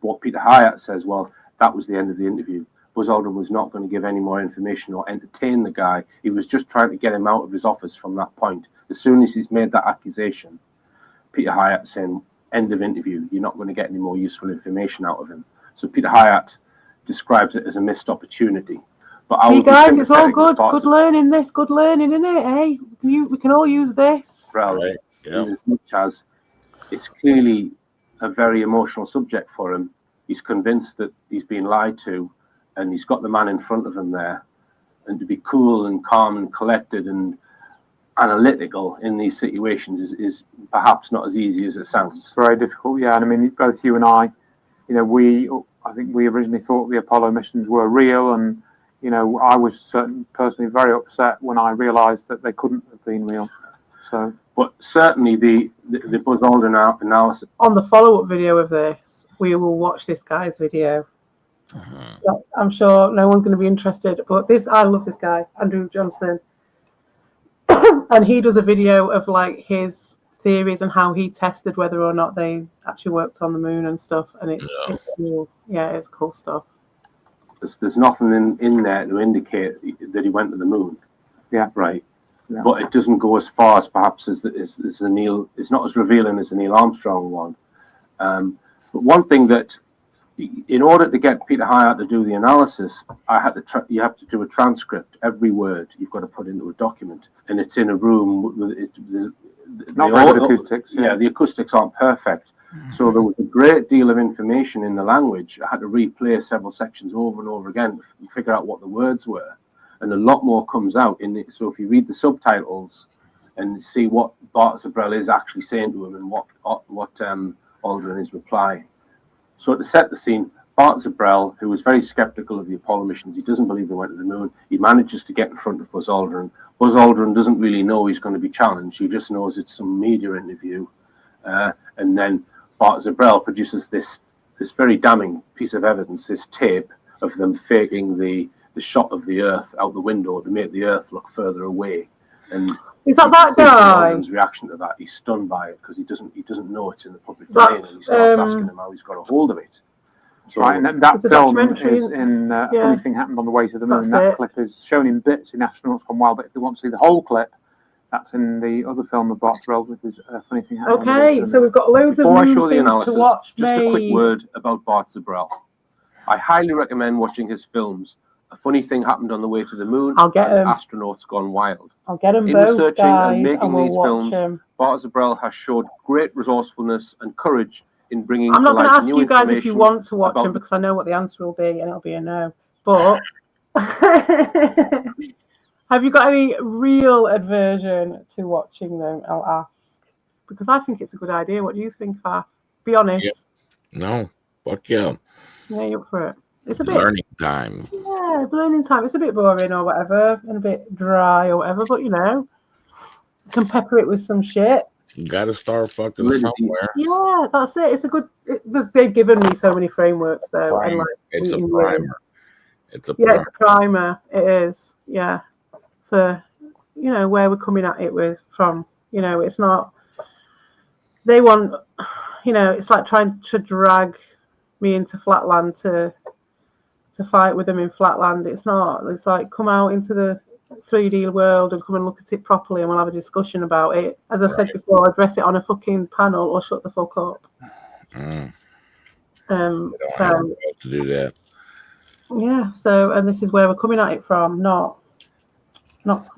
what Peter Hyatt says, well, that was the end of the interview. Buzz Aldrin was not going to give any more information or entertain the guy. He was just trying to get him out of his office from that point. As soon as he's made that accusation, Peter Hyatt saying, end of interview, you're not going to get any more useful information out of him. So Peter Hyatt describes it as a missed opportunity. But I See, would be guys, it's all sympathetic good. with parts Good learning this. Good learning, isn't it? Hey, we can all use this. Brel, Right. Yeah. in as much as it's clearly a very emotional subject for him. He's convinced that he's been lied to, and he's got the man in front of him there. And to be cool and calm and collected and analytical in these situations is perhaps not as easy as it sounds. It's very difficult, yeah. And I mean, both you and I think we originally thought the Apollo missions were real, and I was personally very upset when I realised that they couldn't have been real. So, but certainly the Buzz Aldrin analysis. On the follow-up video of this, we will watch this guy's video. I'm sure no one's going to be interested, but I love this guy, Andrew Johnson, and he does a video of like his theories and how he tested whether or not they actually worked on the moon and stuff, and it's cool. Yeah, it's cool stuff. There's nothing in there to indicate that he went to the moon. Yeah, right. Yeah. But it doesn't go as far as perhaps as the Neil. It's not as revealing as the Neil Armstrong one. But one thing that, in order to get Peter Hyatt to do the analysis, you have to do a transcript. Every word you've got to put into a document, and it's in a room with not very good acoustics. Yeah, the acoustics aren't perfect. So there was a great deal of information in the language. I had to replay several sections over and over again to figure out what the words were. And a lot more comes out in it. So if you read the subtitles and see what Barthes Brel is actually saying to him and what Aldrin is replying. So to set the scene, Barthes Brel, who was very skeptical of the Apollo missions, he doesn't believe they went to the moon. He manages to get in front of Buzz Aldrin. Buzz Aldrin doesn't really know he's going to be challenged. He just knows it's some media interview. And then Barthes Brel produces this very damning piece of evidence, this tape of them faking the shot of the Earth out the window to make the Earth look further away. And is that guy? His reaction to that, he's stunned by it because he doesn't know it's in the public domain, and he starts asking him how he's got a hold of it. So, right, and that film is in A Funny Thing Happened on the Way to the Moon. That clip is shown in bits in Astronauts Gone Wild, but if they want to see the whole clip, that's in the other film of Barthes Brel, which is A Funny Thing Happened. Okay, so we've got loads of new things to watch. Just a quick word about Barthes Brel. I highly recommend watching his films. A Funny Thing Happened on the Way to the Moon. I'll get them. Astronauts Gone Wild. I'll get them in both, researching guys, and making we'll these films, Barthes Brel has showed great resourcefulness and courage in bringing. I'm not going to ask new you guys if you want to watch them because I know what the answer will be, and it'll be a no. But have you got any real aversion to watching them? I'll ask because I think it's a good idea. What do you think, Faf? Be honest. Yep. No, fuck yeah. Yeah, you're up for it. It's a bit learning time. Yeah, learning time. It's a bit boring or whatever, and a bit dry or whatever. But you can pepper it with some shit. You gotta start fucking somewhere. Yeah, that's it. It's a good. They've given me so many frameworks though. And like, it's a primer. It's a primer. It's a primer. It is. Yeah, for where we're coming at it from. It's not. They want. It's like trying to drag me into Flatland to fight with them in Flatland. It's not. It's like come out into the 3D world and come and look at it properly and we'll have a discussion about it. As I've said before, address it on a fucking panel or shut the fuck up. So to do that. Yeah, and this is where we're coming at it from, not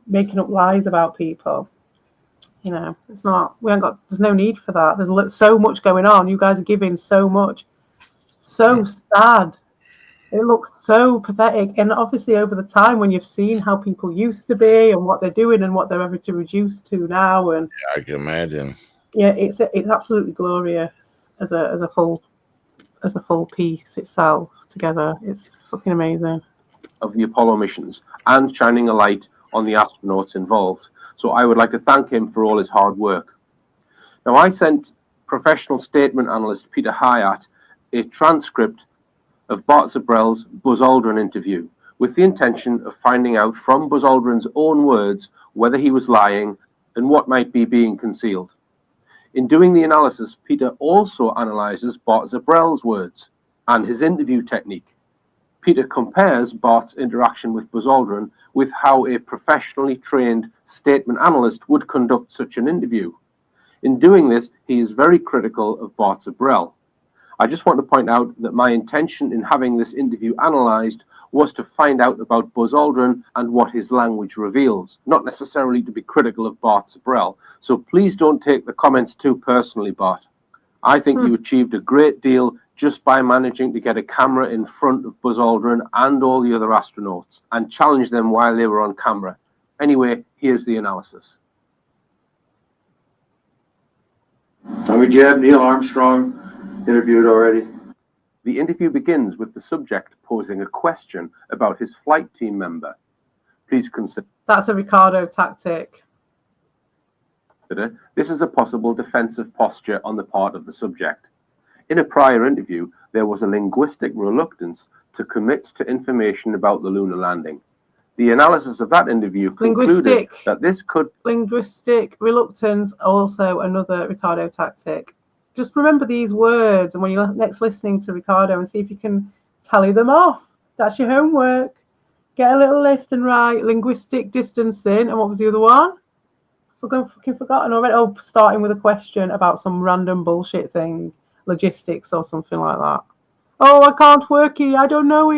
making up lies about people. It's not, there's no need for that. There's so much going on. You guys are giving so much. So sad. It looks so pathetic. And obviously over the time when you've seen how people used to be and what they're doing and what they're having to reduce to now. And I can imagine. Yeah, it's absolutely glorious as a full piece itself together. It's fucking amazing. Of the Apollo missions and shining a light on the astronauts involved. So I would like to thank him for all his hard work. Now I sent professional statement analyst Peter Hyatt a transcript of Barthes Brel's Buzz Aldrin interview with the intention of finding out from Buzz Aldrin's own words whether he was lying and what might be being concealed. In doing the analysis, Peter also analyzes Barthes Brel's words and his interview technique. Peter compares Bart's interaction with Buzz Aldrin with how a professionally trained statement analyst would conduct such an interview. In doing this, he is very critical of Bart Zabrell. I just want to point out that my intention in having this interview analysed was to find out about Buzz Aldrin and what his language reveals, not necessarily to be critical of Bart Zabrell. So please don't take the comments too personally, Bart. I think you achieved a great deal just by managing to get a camera in front of Buzz Aldrin and all the other astronauts and challenge them while they were on camera. Anyway, here's the analysis. Tommy, do you have Neil Armstrong interviewed already? The interview begins with the subject posing a question about his flight team member. Please consider That's a Ricardo tactic. this is a possible defensive posture on the part of the subject. In a prior interview, there was a linguistic reluctance to commit to information about the lunar landing. The analysis of that interview concluded that this could... Linguistic reluctance, also another Ricardo tactic. Just remember these words, and when you're next listening to Ricardo, and see if you can tally them off. That's your homework. Get a little list and write linguistic distancing. And what was the other one? Fucking forgotten already. Oh, starting with a question about some random bullshit thing. Logistics or something like that. Oh, I can't worky. I don't know.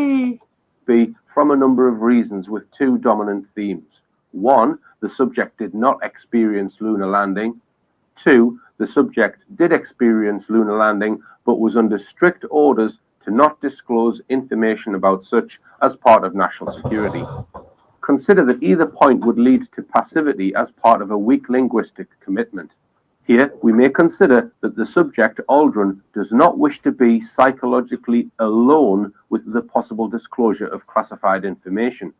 Be from a number of reasons with two dominant themes. One, the subject did not experience lunar landing. Two, the subject did experience lunar landing, but was under strict orders to not disclose information about such as part of national security. Consider that either point would lead to passivity as part of a weak linguistic commitment. Here, we may consider that the subject, Aldrin, does not wish to be psychologically alone with the possible disclosure of classified information.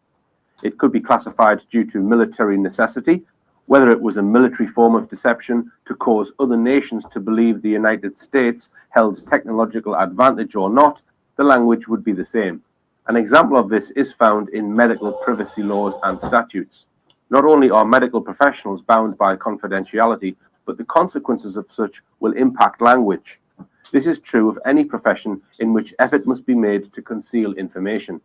It could be classified due to military necessity, whether it was a military form of deception to cause other nations to believe the United States held technological advantage or not, the language would be the same. An example of this is found in medical privacy laws and statutes. Not only are medical professionals bound by confidentiality, but the consequences of such will impact language. This is true of any profession in which effort must be made to conceal information.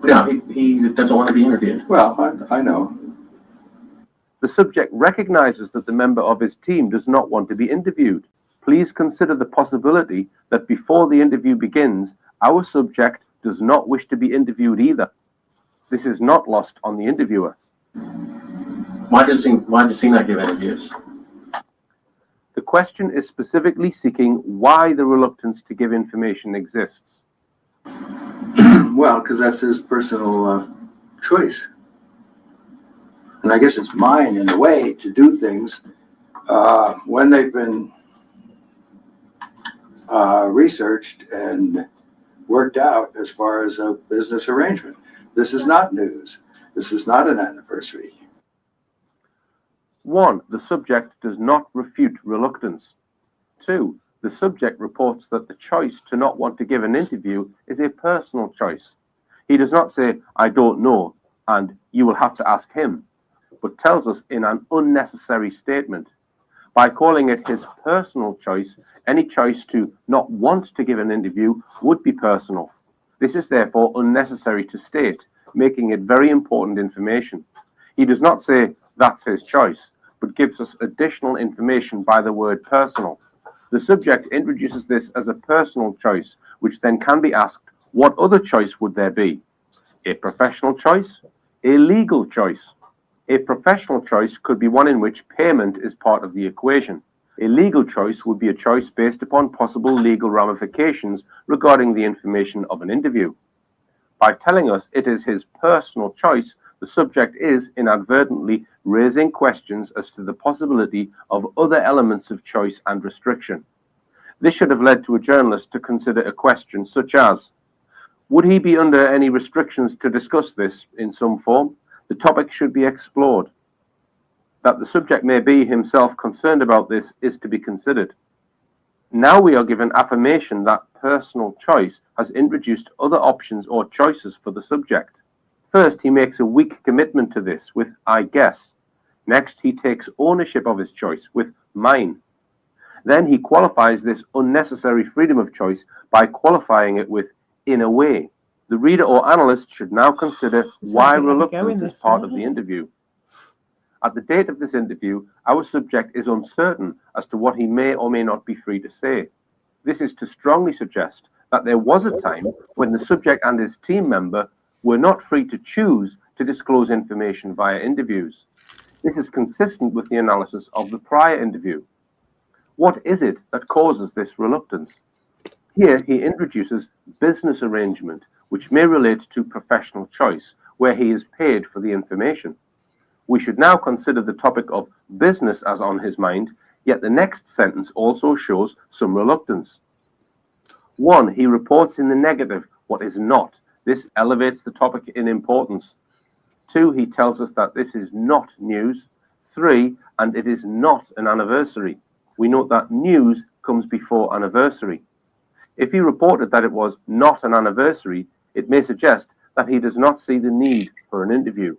Yeah, he doesn't want to be interviewed. Well, I know. The subject recognizes that the member of his team does not want to be interviewed. Please consider the possibility that before the interview begins, our subject does not wish to be interviewed either. This is not lost on the interviewer. Why does he not give interviews? The question is specifically seeking why the reluctance to give information exists. Well, because that's his personal choice. And I guess it's mine in a way to do things when they've been researched and worked out as far as a business arrangement. This is not news. This is not an anniversary. 1. The subject does not refute reluctance. 2. The subject reports that the choice to not want to give an interview is a personal choice. He does not say, I don't know, and you will have to ask him, but tells us in an unnecessary statement. By calling it his personal choice, any choice to not want to give an interview would be personal. This is therefore unnecessary to state, making it very important information. He does not say, that's his choice, but gives us additional information by the word personal. The subject introduces this as a personal choice, which then can be asked, what other choice would there be? A professional choice? A legal choice? A professional choice could be one in which payment is part of the equation. A legal choice would be a choice based upon possible legal ramifications regarding the information of an interview. By telling us it is his personal choice, the subject is inadvertently raising questions as to the possibility of other elements of choice and restriction. This should have led to a journalist to consider a question such as, would he be under any restrictions to discuss this in some form? The topic should be explored. That the subject may be himself concerned about this is to be considered. Now we are given affirmation that personal choice has introduced other options or choices for the subject. First, he makes a weak commitment to this with I guess. Next, he takes ownership of his choice with mine. Then he qualifies this unnecessary freedom of choice by qualifying it with in a way. The reader or analyst should now consider why Something I could go in reluctance is this part way. of the interview. At the date of this interview, our subject is uncertain as to what he may or may not be free to say. This is to strongly suggest that there was a time when the subject and his team member were not free to choose to disclose information via interviews. This is consistent with the analysis of the prior interview. What is it that causes this reluctance? Here he introduces business arrangement, which may relate to professional choice, where he is paid for the information. We should now consider the topic of business as on his mind, yet the next sentence also shows some reluctance. 1. He reports in the negative what is not. This elevates the topic in importance. 2. He tells us that this is not news. 3. And it is not an anniversary. We note that news comes before anniversary. If he reported that it was not an anniversary, it may suggest that he does not see the need for an interview.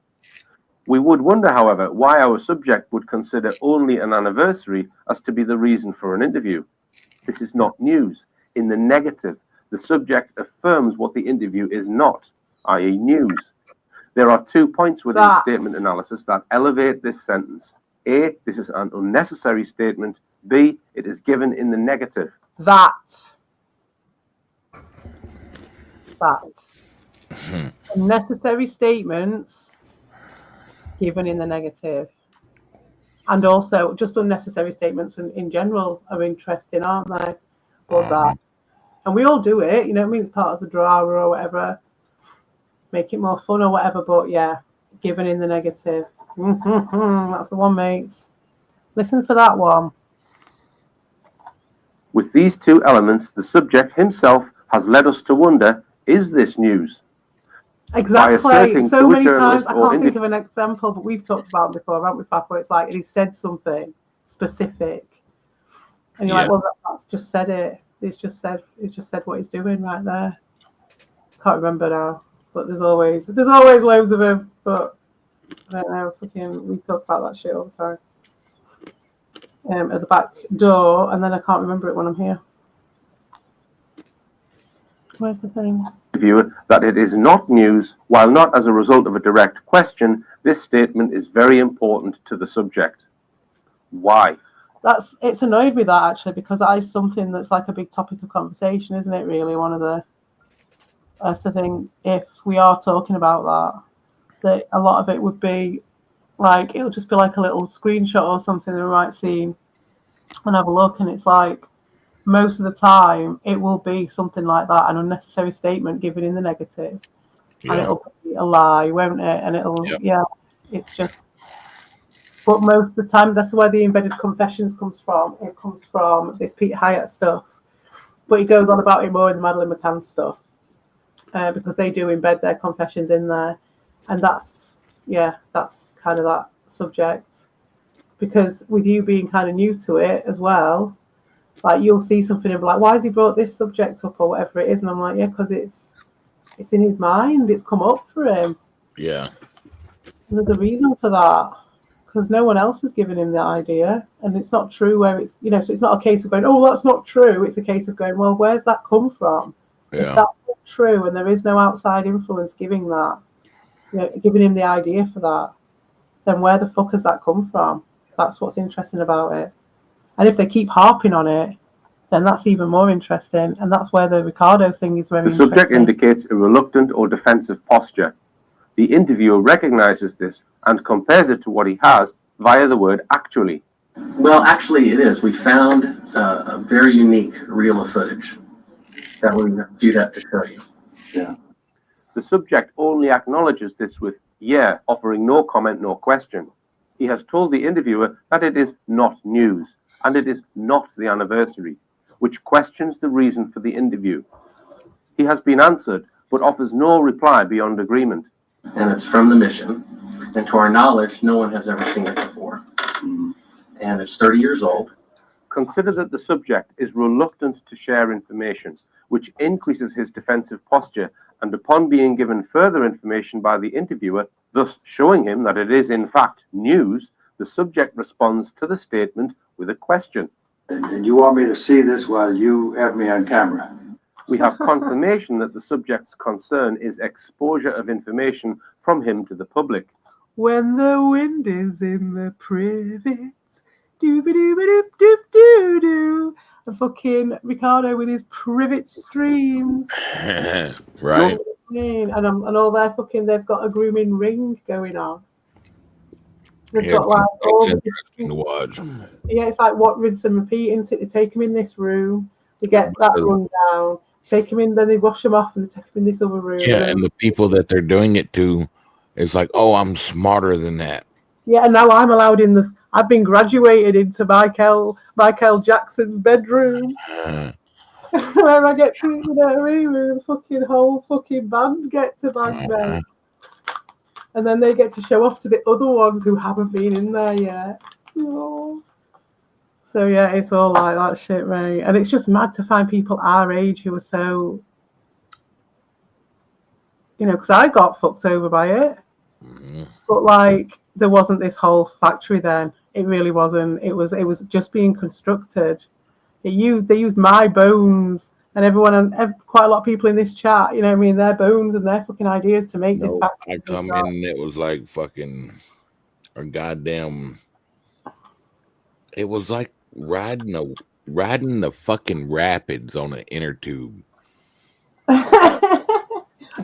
We would wonder, however, why our subject would consider only an anniversary as to be the reason for an interview. This is not news. In the negative, the subject affirms what the interview is not, i.e. news. There are 2 points within statement analysis that elevate this sentence. A, this is an unnecessary statement. B, it is given in the negative. Unnecessary statements given in the negative. And also, just unnecessary statements in general are interesting, aren't they? Or that. And we all do it, you know what I mean? It's part of the drama or whatever. Make it more fun or whatever, but yeah, given in the negative. That's the one, mates. Listen for that one. With these 2 elements, the subject himself has led us to wonder, is this news? Exactly. So many times, I can't think of an example, but we've talked about it before, haven't we, Faf, where it's like, he said something specific. And you're like, well, that's just said it. He's just said what he's doing right there. Can't remember now, but there's always loads of them. But I don't know. We talk about that shit all the time. At the back door, and then I can't remember it when I'm here. Where's the thing? Viewer that it is not news, while not as a result of a direct question. This statement is very important to the subject. Why? It's annoyed me that actually, because that is something that's like a big topic of conversation, isn't it? Really, that's the thing. If we are talking about that a lot of it would be like, it'll just be like a little screenshot or something that we might see and have a look, and it's like most of the time it will be something like that, an unnecessary statement given in the negative, and it'll be a lie, won't it? And it'll it's just. But most of the time, that's where the embedded confessions comes from. It comes from this Peter Hyatt stuff, but he goes on about it more in the Madeleine McCann stuff, because they do embed their confessions in there, and that's kind of that subject. Because with you being kind of new to it as well, like you'll see something and be like, why has he brought this subject up or whatever it is? And I'm like, yeah, because it's in his mind. It's come up for him. Yeah. And there's a reason for that. Because no one else has given him the idea, and it's not true where it's, so it's not a case of going, oh, that's not true. It's a case of going, well, where's that come from? Yeah. If that's not true and there is no outside influence giving that, giving him the idea for that, then where the fuck has that come from? That's what's interesting about it. And if they keep harping on it, then that's even more interesting. And that's where the Ricardo thing is very interesting. The subject indicates a reluctant or defensive posture. The interviewer recognizes this and compares it to what he has via the word actually. Well, actually it is. We found a very unique reel of footage that we do that to show you. Yeah. The subject only acknowledges this with offering no comment, no question. He has told the interviewer that it is not news and it is not the anniversary, which questions the reason for the interview. He has been answered, but offers no reply beyond agreement. And it's from the mission. And to our knowledge, no one has ever seen it before. And it's 30 years old. Consider that the subject is reluctant to share information, which increases his defensive posture, and upon being given further information by the interviewer, thus showing him that it is in fact news, the subject responds to the statement with a question. And you want me to see this while you have me on camera? We have confirmation that the subject's concern is exposure of information from him to the public. When the wind is in the privet, doo-ba-doo-ba-doop-doop-doo-doo. And fucking Ricardo with his privet streams. Right. And all their fucking, they've got a grooming ring going on. They've Yeah, got like all it's the, interesting to watch. yeah, it's like what, rinse and repeat, isn't it? They take them in this room, they get that rundown, take them in, then they wash them off and they take them in this other room. Yeah, and the people that they're doing it to, it's like, oh, I'm smarter than that. Yeah, and now I'm allowed in the. I've been graduated into Michael Jackson's bedroom, where I get to, you know what I mean, where the fucking whole fucking band get to bang there, and then they get to show off to the other ones who haven't been in there yet. Oh. So yeah, it's all like that shit, right? And it's just mad to find people our age who are so, you know, because I got fucked over by it. But like, there wasn't this whole factory then. It really wasn't. It was just being constructed. They used my bones and everyone and quite a lot of people in this chat. You know what I mean? Their bones and their fucking ideas to make this factory. I come in and it was like fucking a goddamn. It was like riding the fucking rapids on an inner tube.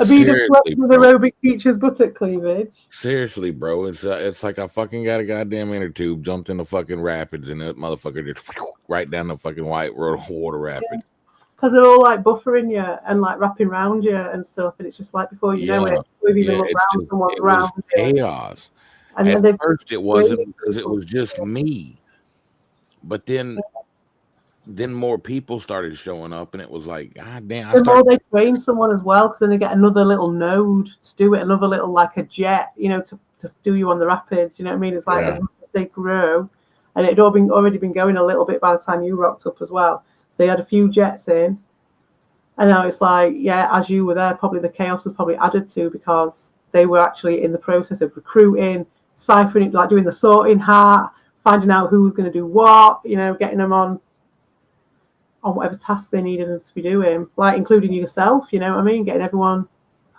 Seriously, with aerobic teacher's buttock cleavage. Seriously, bro, it's like I fucking got a goddamn inner tube, jumped in the fucking rapids, and that motherfucker just right down the fucking white water rapids. Because they're all like buffering you and like wrapping around you and stuff, and it's just like before you know it, we've even looked round and walked around. Chaos. And at first, it wasn't because it was just me, but then more people started showing up, and it was like, God damn. The more they train someone as well, because then they get another little node to do it, another little like a jet, you know, to do you on the rapids. You know what I mean? It's like as they grow, and it had already been going a little bit by the time you rocked up as well. So they had a few jets in, and now it's like, yeah, as you were there, probably the chaos was probably added to because they were actually in the process of recruiting, ciphering, like doing the sorting hat, finding out who was going to do what, you know, getting them on whatever task they needed them to be doing, like including yourself, you know what I mean? Getting everyone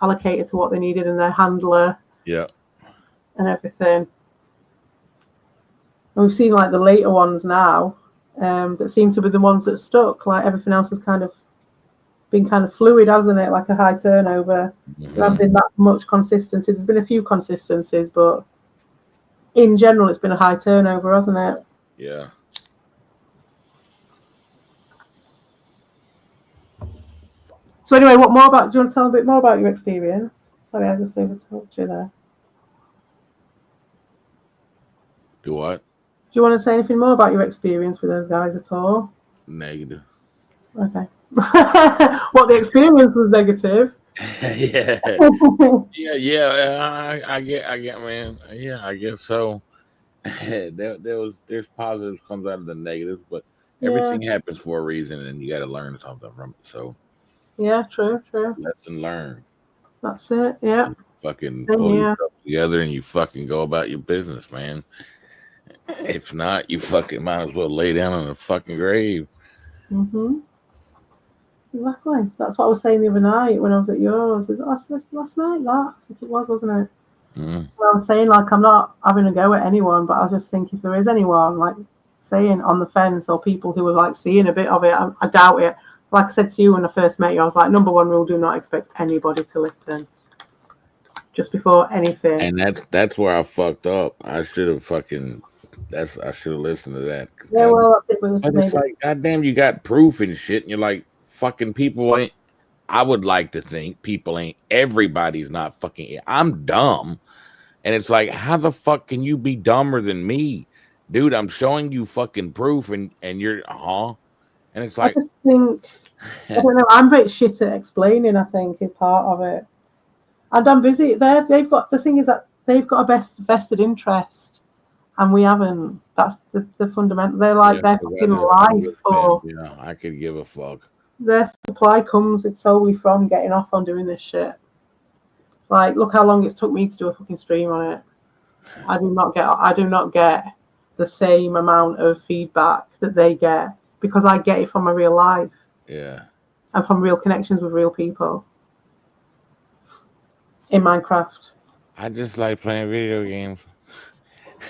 allocated to what they needed and their handler. Yeah. And everything. And we've seen like the later ones now that seem to be the ones that stuck. Like everything else has kind of been kind of fluid, hasn't it? Like a high turnover. There hasn't been that much consistency. There's been a few consistencies, but in general, it's been a high turnover, hasn't it? Yeah. So anyway, do you want to tell a bit more about your experience? Sorry, I just overtalked you there. Do what? Do you want to say anything more about your experience with those guys at all? Negative. Okay. What, the experience was negative? Yeah. I get, man. Yeah, I guess so. There's positives comes out of the negatives, but everything happens for a reason, and you got to learn something from it. So. Yeah, true. Lesson learned. That's it. Yeah. Fucking pull yourself together and you fucking go about your business, man. If not, you fucking might as well lay down in a fucking grave. Exactly. That's what I was saying the other night when I was at yours. Was it last night? That I think it was, wasn't it? Well, I was saying like I'm not having a go at anyone, but I just think if there is anyone like saying on the fence or people who are like seeing a bit of it, I doubt it. Like I said to you when I first met you, I was like, number one rule, do not expect anybody to listen. Just before anything. And that's where I fucked up. I should have listened to that. Yeah, well, that's it. But it's like, goddamn, you got proof and shit, and you're like, fucking people ain't. I would like to think people ain't. Everybody's not fucking. I'm dumb, and it's like, how the fuck can you be dumber than me, dude? I'm showing you fucking proof, and you're And it's like, I just think, I don't know, I'm a bit shit at explaining, I think, is part of it. And I'm busy. They've got, the thing is that they've got a vested interest, and we haven't. That's the fundamental. They're like, their fucking life, or I could give a fuck. Their supply comes, it's solely from getting off on doing this shit. Like, look how long it's took me to do a fucking stream on it. I do not get the same amount of feedback that they get, because I get it from my real life. Yeah. and from real connections with real people in Minecraft. I just like playing video games.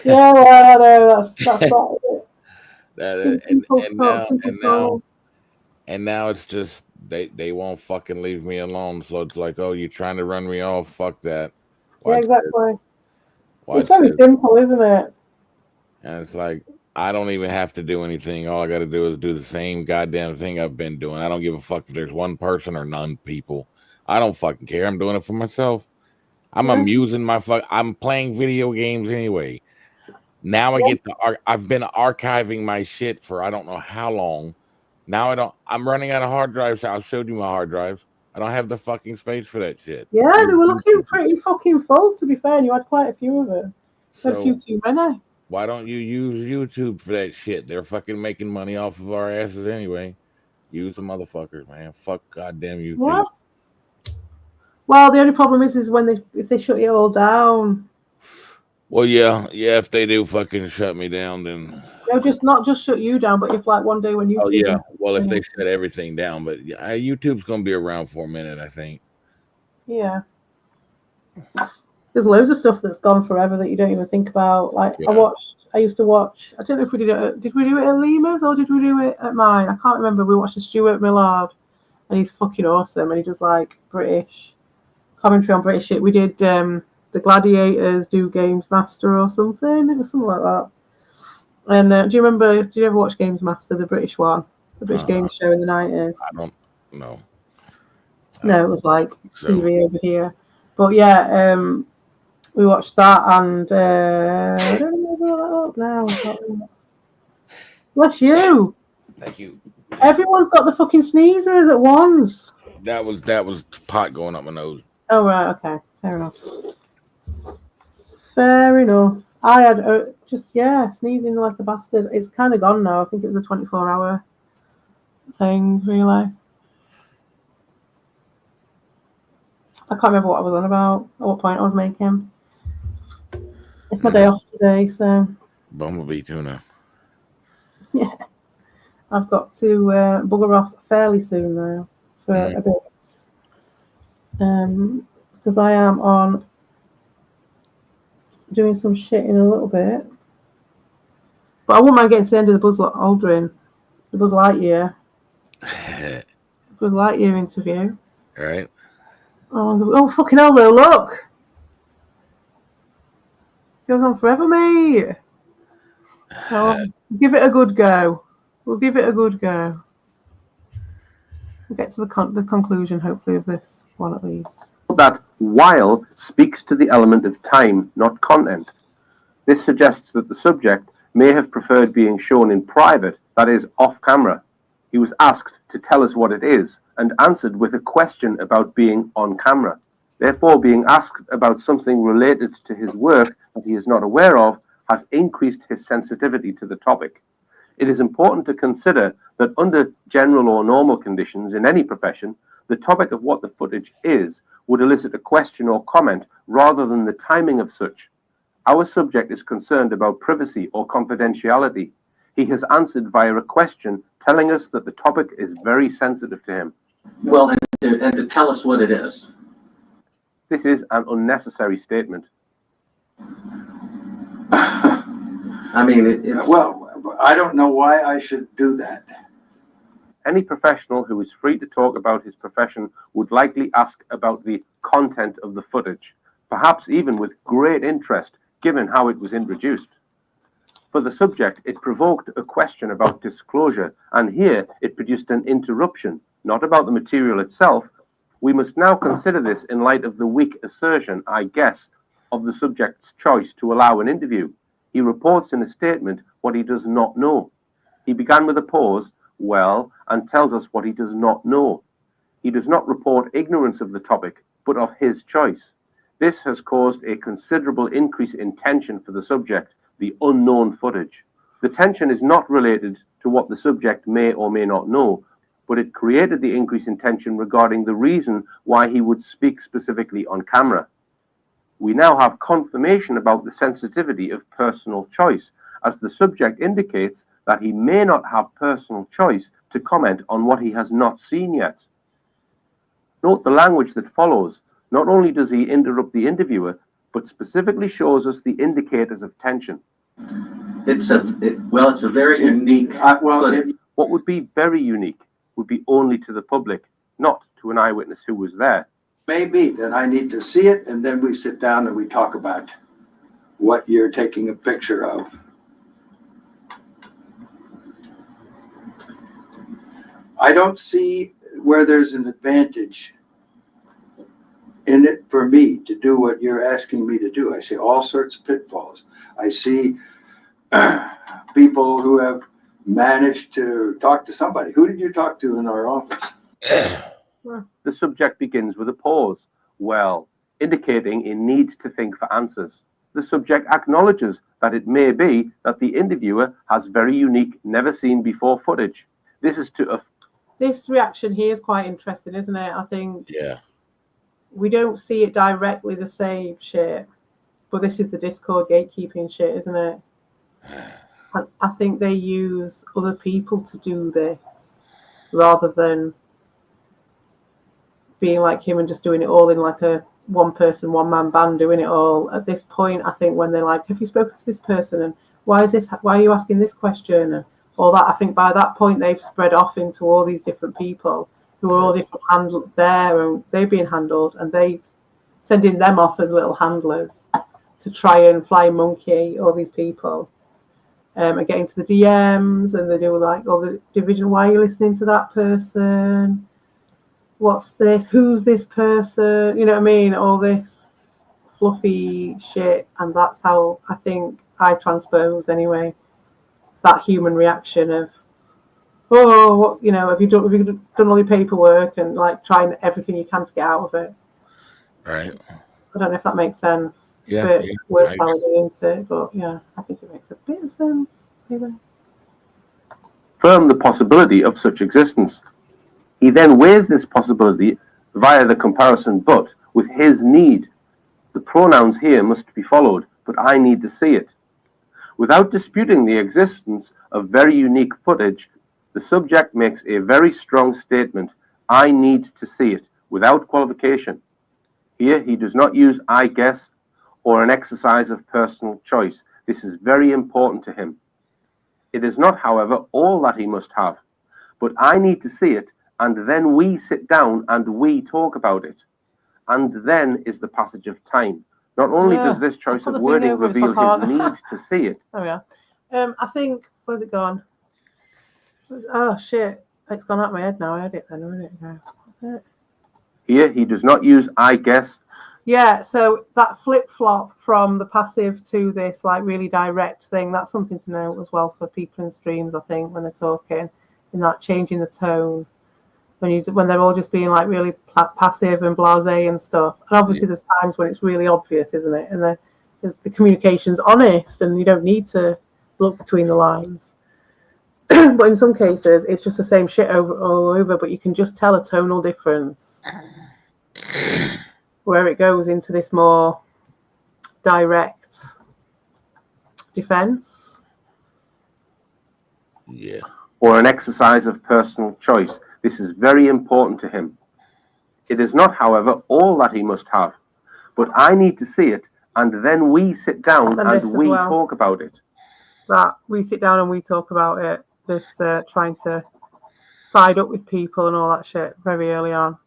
Yeah, well, I know that's not it. And now it's just they won't fucking leave me alone. So it's like, oh, you're trying to run me off? Fuck that. Yeah, exactly. Watch It's very this. simple, isn't it? And it's like, I don't even have to do anything. All I got to do is do the same goddamn thing I've been doing. I don't give a fuck if there's one person or none people. I don't fucking care. I'm doing it for myself. I'm amusing my fuck. I'm playing video games anyway. Now I get to. I've been archiving my shit for I don't know how long. Now I don't. I'm running out of hard drives. I showed you my hard drives. I don't have the fucking space for that shit. Yeah, they were looking pretty fucking full, to be fair, and you had quite a few of them. So, a few too many. Why don't you use YouTube for that shit? They're fucking making money off of our asses anyway. Use the motherfuckers, man. Fuck goddamn YouTube. Yeah. Well, the only problem is when if they shut it all down. Well, yeah. If they do fucking shut me down, then they'll just not just shut you down, but if like one day when you. Oh yeah. Well, if they shut everything down, but yeah, YouTube's gonna be around for a minute, I think. Yeah. There's loads of stuff that's gone forever that you don't even think about. Like I used to watch. I don't know if we did it. Did we do it at Lima's or did we do it at mine? I can't remember. We watched Stuart Millard, and he's fucking awesome. And he does like British commentary on British shit. We did the Gladiators do Games Master or something. It was something like that. And do you remember? Did you ever watch Games Master, the British one, the British games show in the 90s? I don't know. No, it was like TV over here. But yeah, we watched that, and I don't know now. Bless you. Thank you. Everyone's got the fucking sneezes at once. That was pot going up my nose. Oh right, okay, fair enough. Fair enough. I had sneezing like a bastard. It's kind of gone now. I think it was a 24-hour thing, really. I can't remember what I was on about, at what point I was making. It's my day off today, so. Bumblebee tuna. Yeah. I've got to bugger off fairly soon now for a bit. Because I am on doing some shit in a little bit. But I wouldn't mind getting to the end of the Buzz Aldrin, the Buzz Lightyear. Buzz Lightyear interview. Right. Oh, fucking hell, though, look. Goes on forever, mate. Give it a good go. We'll give it a good go. We'll get to the conclusion, hopefully, of this one at least. That while speaks to the element of time, not content. This suggests that the subject may have preferred being shown in private, that is, off camera. He was asked to tell us what it is and answered with a question about being on camera. Therefore, being asked about something related to his work that he is not aware of has increased his sensitivity to the topic. It is important to consider that under general or normal conditions in any profession, the topic of what the footage is would elicit a question or comment rather than the timing of such. Our subject is concerned about privacy or confidentiality. He has answered via a question telling us that the topic is very sensitive to him. Well, and to tell us what it is. This is an unnecessary statement. I mean, it's... Well, I don't know why I should do that. Any professional who is free to talk about his profession would likely ask about the content of the footage, perhaps even with great interest, given how it was introduced. For the subject, it provoked a question about disclosure, and here it produced an interruption, not about the material itself. We must now consider this in light of the weak assertion, I guess, of the subject's choice to allow an interview. He reports in a statement what he does not know. He began with a pause, and tells us what he does not know. He does not report ignorance of the topic, but of his choice. This has caused a considerable increase in tension for the subject, the unknown footage. The tension is not related to what the subject may or may not know, but it created the increase in tension regarding the reason why he would speak specifically on camera. We now have confirmation about the sensitivity of personal choice, as the subject indicates that he may not have personal choice to comment on what he has not seen yet. Note the language that follows. Not only does he interrupt the interviewer, but specifically shows us the indicators of tension. It's a very unique. What would be very unique would be only to the public, not to an eyewitness who was there. Maybe that I need to see it, and then we sit down and we talk about what you're taking a picture of. I don't see where there's an advantage in it for me to do what you're asking me to do. I see all sorts of pitfalls. I see people who have managed to talk to somebody. Who did you talk to in our office? The subject begins with a pause, well, indicating a need to think for answers. The subject acknowledges that it may be that the interviewer has very unique, never seen before footage. This reaction here is quite interesting, isn't it? I think we don't see it directly the same shit, but this is the Discord gatekeeping shit, isn't it? I think they use other people to do this rather than being like him and just doing it all in like a one person, one man band doing it all. At this point, I think when they're like, have you spoken to this person? And why are you asking this question? And all that, I think by that point they've spread off into all these different people who are all different handled there, and they're being handled, and they sending them off as little handlers to try and fly monkey all these people. And getting to the DMs, and they do like all the division. Why are you listening to that person? What's this? Who's this person? You know what I mean? All this fluffy shit, and that's how I think I transpose anyway. That human reaction of, oh, what, you know, have you done all your paperwork and like trying everything you can to get out of it? Right. I don't know if that makes sense. Yeah. Words into it, but yeah, I think it makes a bit of sense. Maybe. Affirm the possibility of such existence. He then weighs this possibility via the comparison but with his need. The pronouns here must be followed, but I need to see it. Without disputing the existence of very unique footage, the subject makes a very strong statement, I need to see it, without qualification. Here he does not use I guess or an exercise of personal choice. This is very important to him. It is not, however, all that he must have, but I need to see it, and then we sit down and we talk about it. And then is the passage of time. Not only does this choice of wording reveal his need to see it. There we are. I think, where's it gone? Oh shit, it's gone out of my head now. I had it then a minute ago. Here he does not use I guess. Yeah, so that flip-flop from the passive to this like really direct thing, that's something to know as well for people in streams, I think, when they're talking, in that changing the tone. When they're all just being like really passive and blasé and stuff. And obviously there's times when it's really obvious, isn't it? And the communication's honest and you don't need to look between the lines. But in some cases, it's just the same shit all over, but you can just tell a tonal difference where it goes into this more direct defense. Yeah. Or an exercise of personal choice. This is very important to him. It is not, however, all that he must have, but I need to see it, and then we sit down and we talk about it. That we sit down and we talk about it. This trying to side up with people and all that shit very early on.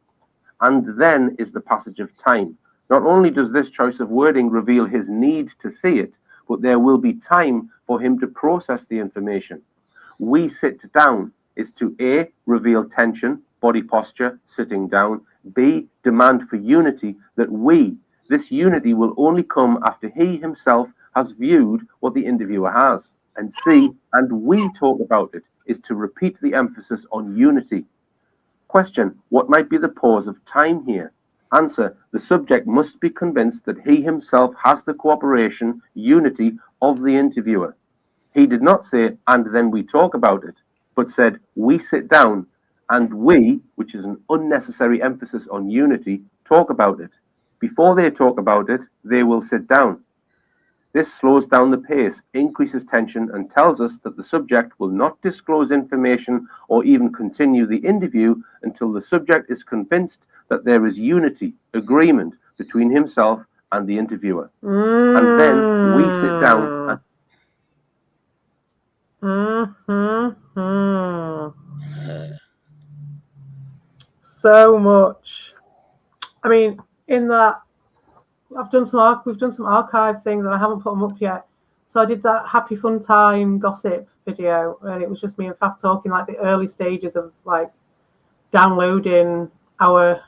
And then is the passage of time. Not only does this choice of wording reveal his need to see it, but there will be time for him to process the information. We sit down is to A, reveal tension, body posture, sitting down, B, demand for unity, that this unity will only come after he himself has viewed what the interviewer has, and C, and we talk about it, is to repeat the emphasis on unity. Question, what might be the pause of time here? Answer, the subject must be convinced that he himself has the cooperation, unity of the interviewer. He did not say, and then we talk about it, but said, we sit down and we, which is an unnecessary emphasis on unity, talk about it. Before they talk about it, they will sit down. This slows down the pace, increases tension, and tells us that the subject will not disclose information or even continue the interview until the subject is convinced that there is unity, agreement between himself and the interviewer. And then we sit down and so much. I mean, in that, we've done some archive things, and I haven't put them up yet. So I did that Happy Fun Time gossip video, and it was just me and Faf talking like the early stages of like downloading our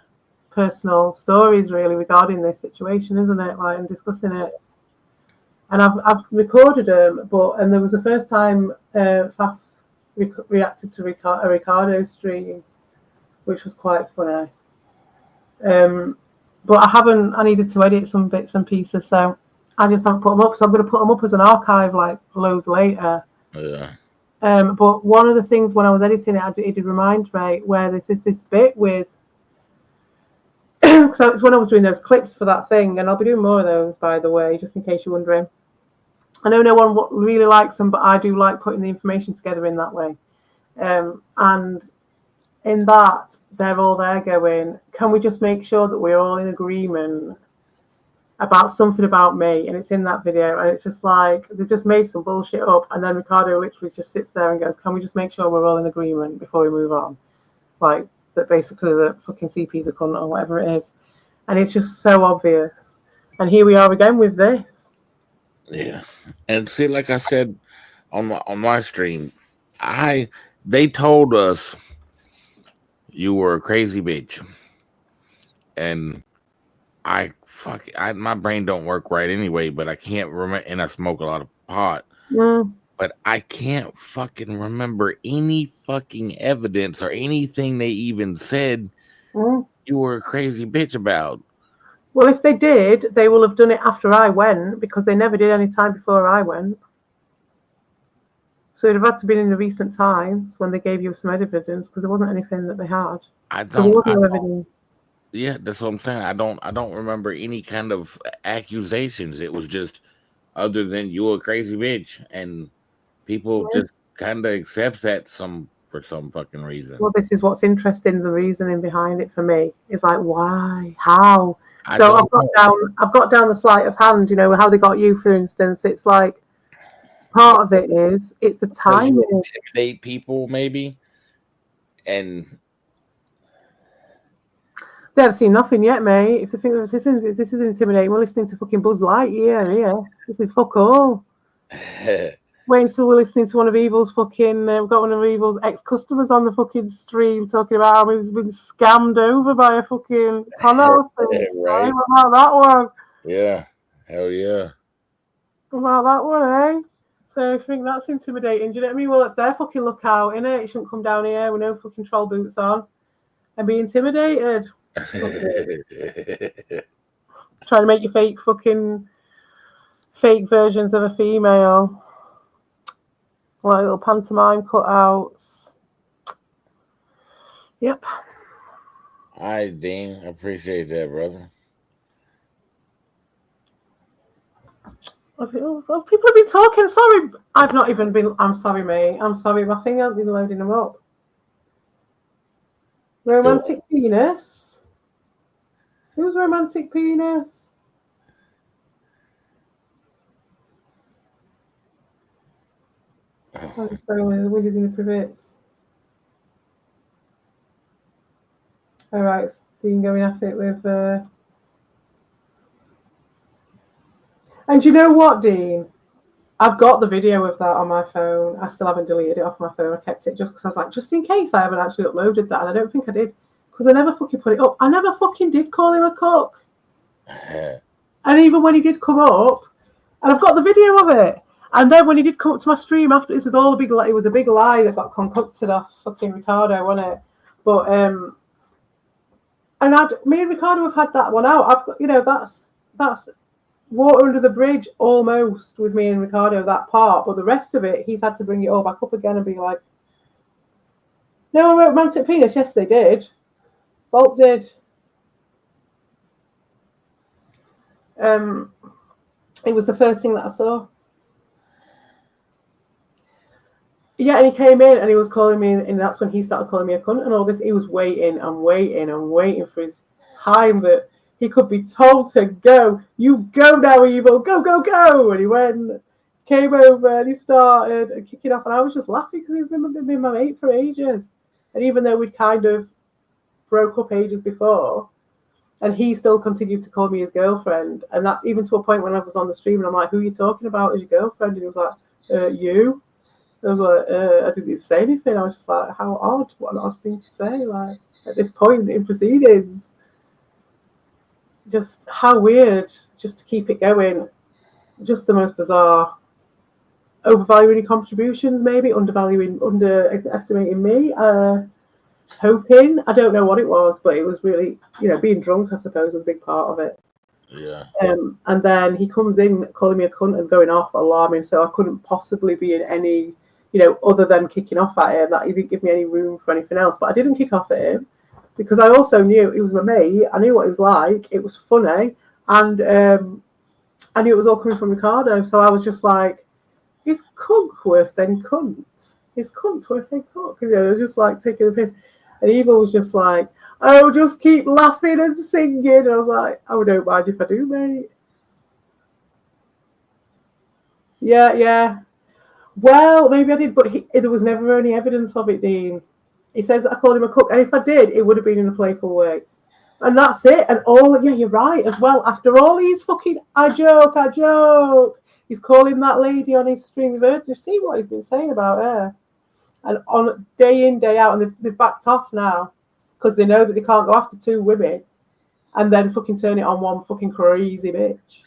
personal stories really regarding this situation, isn't it? Like, and discussing it. And I've recorded them, and there was the first time Faf reacted to a Ricardo stream, which was quite funny. But I needed to edit some bits and pieces, so I just haven't put them up. So I'm going to put them up as an archive, like loads later. Yeah. But one of the things when I was editing it did remind me where this bit with. So it's when I was doing those clips for that thing, and I'll be doing more of those, by the way, just in case you're wondering. I know no one really likes them, but I do like putting the information together in that way. And in that, they're all there going, can we just make sure that we're all in agreement about something about me? And it's in that video, and it's just like, they've just made some bullshit up, and then Ricardo literally just sits there and goes, can we just make sure we're all in agreement before we move on? Like, that basically the fucking CP's a cunt or whatever it is. And it's just so obvious. And here we are again with this. Yeah. And see, like I said on my stream, they told us you were a crazy bitch. And my brain don't work right anyway, but I can't remember, and I smoke a lot of pot. Yeah. But I can't fucking remember any fucking evidence or anything they even said you were a crazy bitch about. Well, if they did, they will have done it after I went, because they never did any time before I went. So it'd have had to be in the recent times when they gave you some evidence, because there wasn't anything that they had. Yeah, that's what I'm saying. I don't remember any kind of accusations. It was just other than you're a crazy bitch, and people just kind of accept that for some fucking reason. Well, this is what's interesting. The reasoning behind it for me is like, why, how? So I've got down the sleight of hand. You know how they got you, for instance. It's like part of it is it's the time. Intimidate people, maybe, and they haven't seen nothing yet, mate. If they think this is intimidating, we're listening to fucking Buzz Lightyear here. This is fuck all. Wait until we're listening to one of Evil's fucking. We've got one of Evil's ex-customers on the fucking stream talking about how he's been scammed over by a fucking con artist. Right. What about that one? Yeah, hell yeah. What about that one, eh? So I think that's intimidating. Do you know what I mean? Well, it's their fucking lookout, innit? It shouldn't come down here with no fucking troll boots on and be intimidated. Trying to make your fake versions of a female. Like little pantomime cutouts. Yep. All right, Dean. I appreciate that, brother. Well, people have been talking. Sorry, I've not even been. I'm sorry, mate. I'm sorry. My finger hasn't been loading them up. Romantic penis. Who's romantic penis? Oh, sorry, the wind is in the privets. All right, Dean going at it with. And you know what, Dean? I've got the video of that on my phone. I still haven't deleted it off my phone. I kept it just because I was like, just in case I haven't actually uploaded that, and I don't think I did because I never fucking put it up. I never fucking did call him a cock. And even when he did come up, and I've got the video of it. And then when he did come up to my stream after, this is all a big lie. It was a big lie that got concocted off fucking Ricardo, wasn't it? But me and Ricardo have had that one out. That's water under the bridge almost with me and Ricardo, that part. But the rest of it, he's had to bring it all back up again and be like, no, romantic penis. Yes, they did. Bolt did. It was the first thing that I saw. Yeah, and he came in and he was calling me, and that's when he started calling me a cunt and all this. He was waiting and waiting and waiting for his time that he could be told to go. You go now, Evil. Go, go, go. And he went, came over and he started kicking off. And I was just laughing because he's been my mate for ages. And even though we'd kind of broke up ages before, and he still continued to call me his girlfriend. And that even to a point when I was on the stream and I'm like, who are you talking about as your girlfriend? And he was like, you. I was like, I didn't even say anything. I was just like, how odd. What an odd thing to say. Like, at this point in proceedings. Just how weird. Just to keep it going. Just the most bizarre. Overvaluing contributions, maybe. Underestimating me. Hoping. I don't know what it was, but it was really, being drunk, I suppose, was a big part of it. Yeah. And then he comes in calling me a cunt and going off, alarming, so I couldn't possibly be in any, other than kicking off at him. That he didn't give me any room for anything else. But I didn't kick off at him because I also knew he was my mate. I knew what he was like. It was funny, and I knew it was all coming from Ricardo. So I was just like, "Is cunt worse than cunt? Is cunt worse than cunt?" It was just like taking the piss. And Evil was just like, "Oh, just keep laughing and singing." And I was like, "Oh, don't mind if I do, mate." Yeah. Well, maybe I did, but there was never any evidence of it, Dean. He says that I called him a cook, and if I did, it would have been in a playful way. And that's it. And you're right as well. After all these fucking, I joke. He's calling that lady on his stream. You've seen what he's been saying about her. And on day in, day out, and they've backed off now because they know that they can't go after two women and then fucking turn it on one fucking crazy bitch.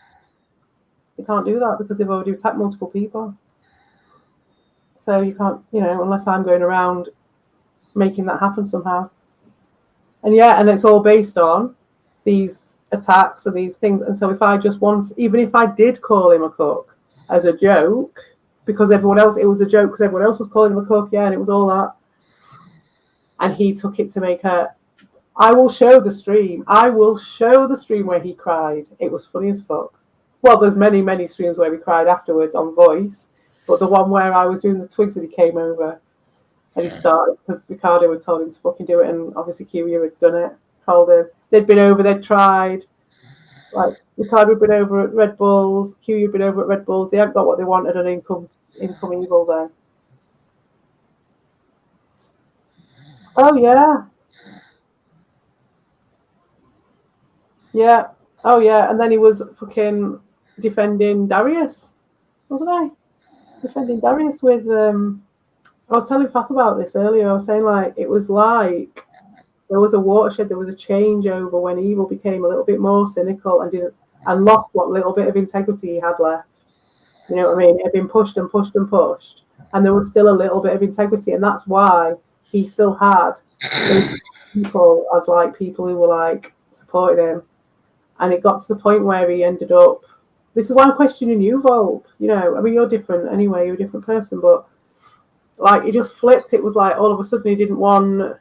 They can't do that because they've already attacked multiple people. So you can't, unless I'm going around making that happen somehow. And and it's all based on these attacks and these things. And so if I just even if I did call him a cook as a joke, because it was a joke because everyone else was calling him a cook, and it was all that. And he took it to make her. I will show the stream. Where he cried. It was funny as fuck. Well, there's many, many streams where we cried afterwards on voice, but the one where I was doing the twigs and he came over and he started because Ricardo had told him to fucking do it, and obviously Kiwi had done it. Told him they'd been over, they'd tried. Like Ricardo had been over at Red Bulls, Kiwi had been over at Red Bulls. They hadn't got what they wanted, and income Evil there. Oh yeah. Yeah. Oh yeah. And then he was fucking defending Darius, wasn't I? Defending Darius with I was telling Fath about this earlier. I was saying like it was like there was a watershed, there was a changeover when Evil became a little bit more cynical and lost what little bit of integrity he had left. You know what I mean? It had been pushed and pushed and pushed, and there was still a little bit of integrity, and that's why he still had those people as like people who were like supporting him. And it got to the point where he ended up. This is why I'm questioning you, Volp. I mean, you're different anyway. You're a different person, but like it just flipped. It was like all of a sudden he didn't want. I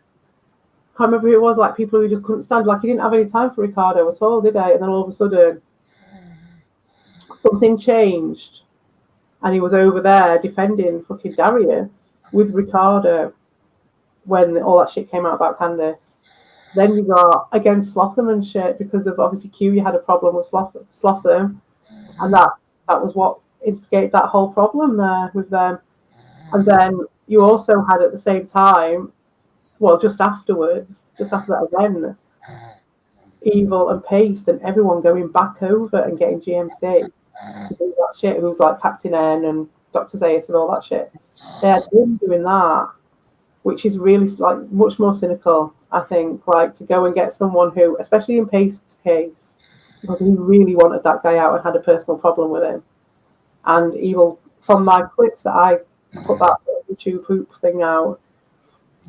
can't remember who it was. Like people who just couldn't stand. Like he didn't have any time for Ricardo at all, did he? And then all of a sudden something changed. And he was over there defending fucking Darius with Ricardo when all that shit came out about Candice. Then you got against Slotham and shit because of obviously Q had a problem with Slotham, and that was what instigated that whole problem there with them. And then you also had at the same time, well, just after that event, Evil and Paste and everyone going back over and getting GMC to do that shit, who's like Captain N and Dr. Zayas and all that shit. They had him doing that, which is really like much more cynical, I think, like to go and get someone who, especially in Paste's case, because he really wanted that guy out and had a personal problem with him. And Evil, from my clips that I put that YouTube poop thing out,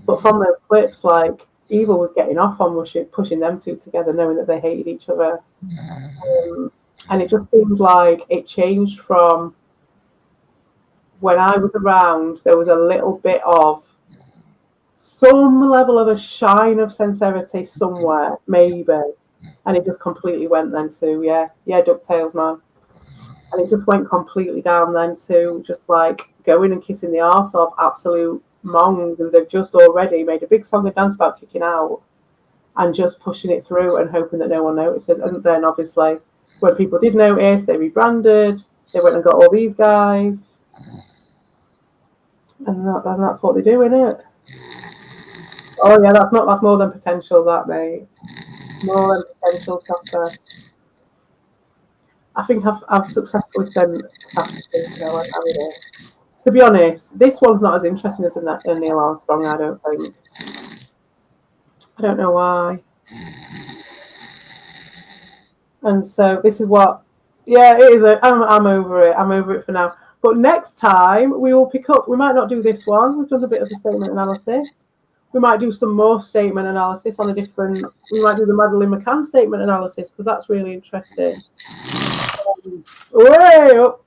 but from those clips, like Evil was getting off on pushing them two together, knowing that they hated each other. And it just seemed like it changed from when I was around, there was a little bit of some level of a shine of sincerity somewhere, maybe. And it just completely went then to, yeah, DuckTales, man. And it just went completely down then to just like going and kissing the arse of absolute mongs, and they've just already made a big song and dance about kicking out and just pushing it through and hoping that no one notices. And then obviously when people did notice, they rebranded, they went and got all these guys. And that's what they do, innit? Oh yeah, that's more than potential, that, mate. More than potential, Chopper. I think I've successfully spent half the thing, so to be honest, this one's not as interesting as Neil Armstrong, I don't think. I don't know why. And so this is what, yeah, it is. I'm over it. I'm over it for now. But next time we will pick up. We might not do this one. We've done a bit of the statement analysis. We might do some more statement analysis on a different. We might do the Madeleine McCann statement analysis because that's really interesting. Way up.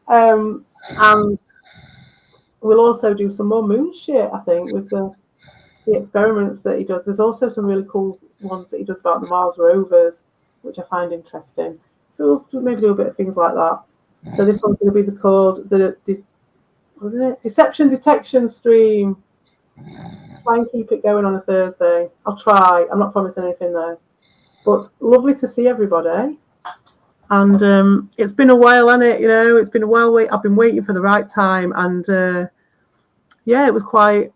And we'll also do some more moon shit, I think, with the experiments that he does. There's also some really cool ones that he does about the Mars rovers, which I find interesting. So we'll maybe do a bit of things like that. So this one's going to be called the wasn't it? Deception Detection Stream. Try and keep it going on a Thursday. I'll try. I'm not promising anything though. But lovely to see everybody. And it's been a while, hasn't it? You know, it's been a while. I've been waiting for the right time, and yeah, it was quite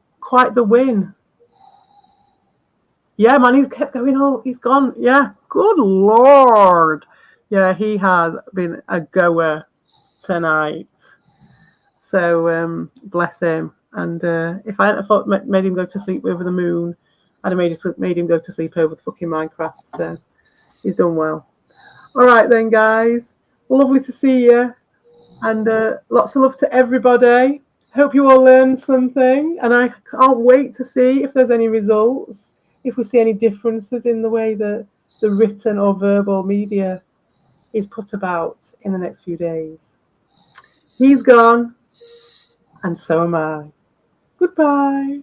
the win. Yeah, man, he's kept going. Oh, he's gone. Yeah, good Lord. Yeah, he has been a goer tonight. So bless him. And if I hadn't thought made him go to sleep over the moon, I'd have made him go to sleep over the fucking Minecraft. So he's done well. All right then, guys. Lovely to see you. And lots of love to everybody. Hope you all learned something. And I can't wait to see if there's any results, if we see any differences in the way that the written or verbal media is put about in the next few days. He's gone, and so am I. Goodbye.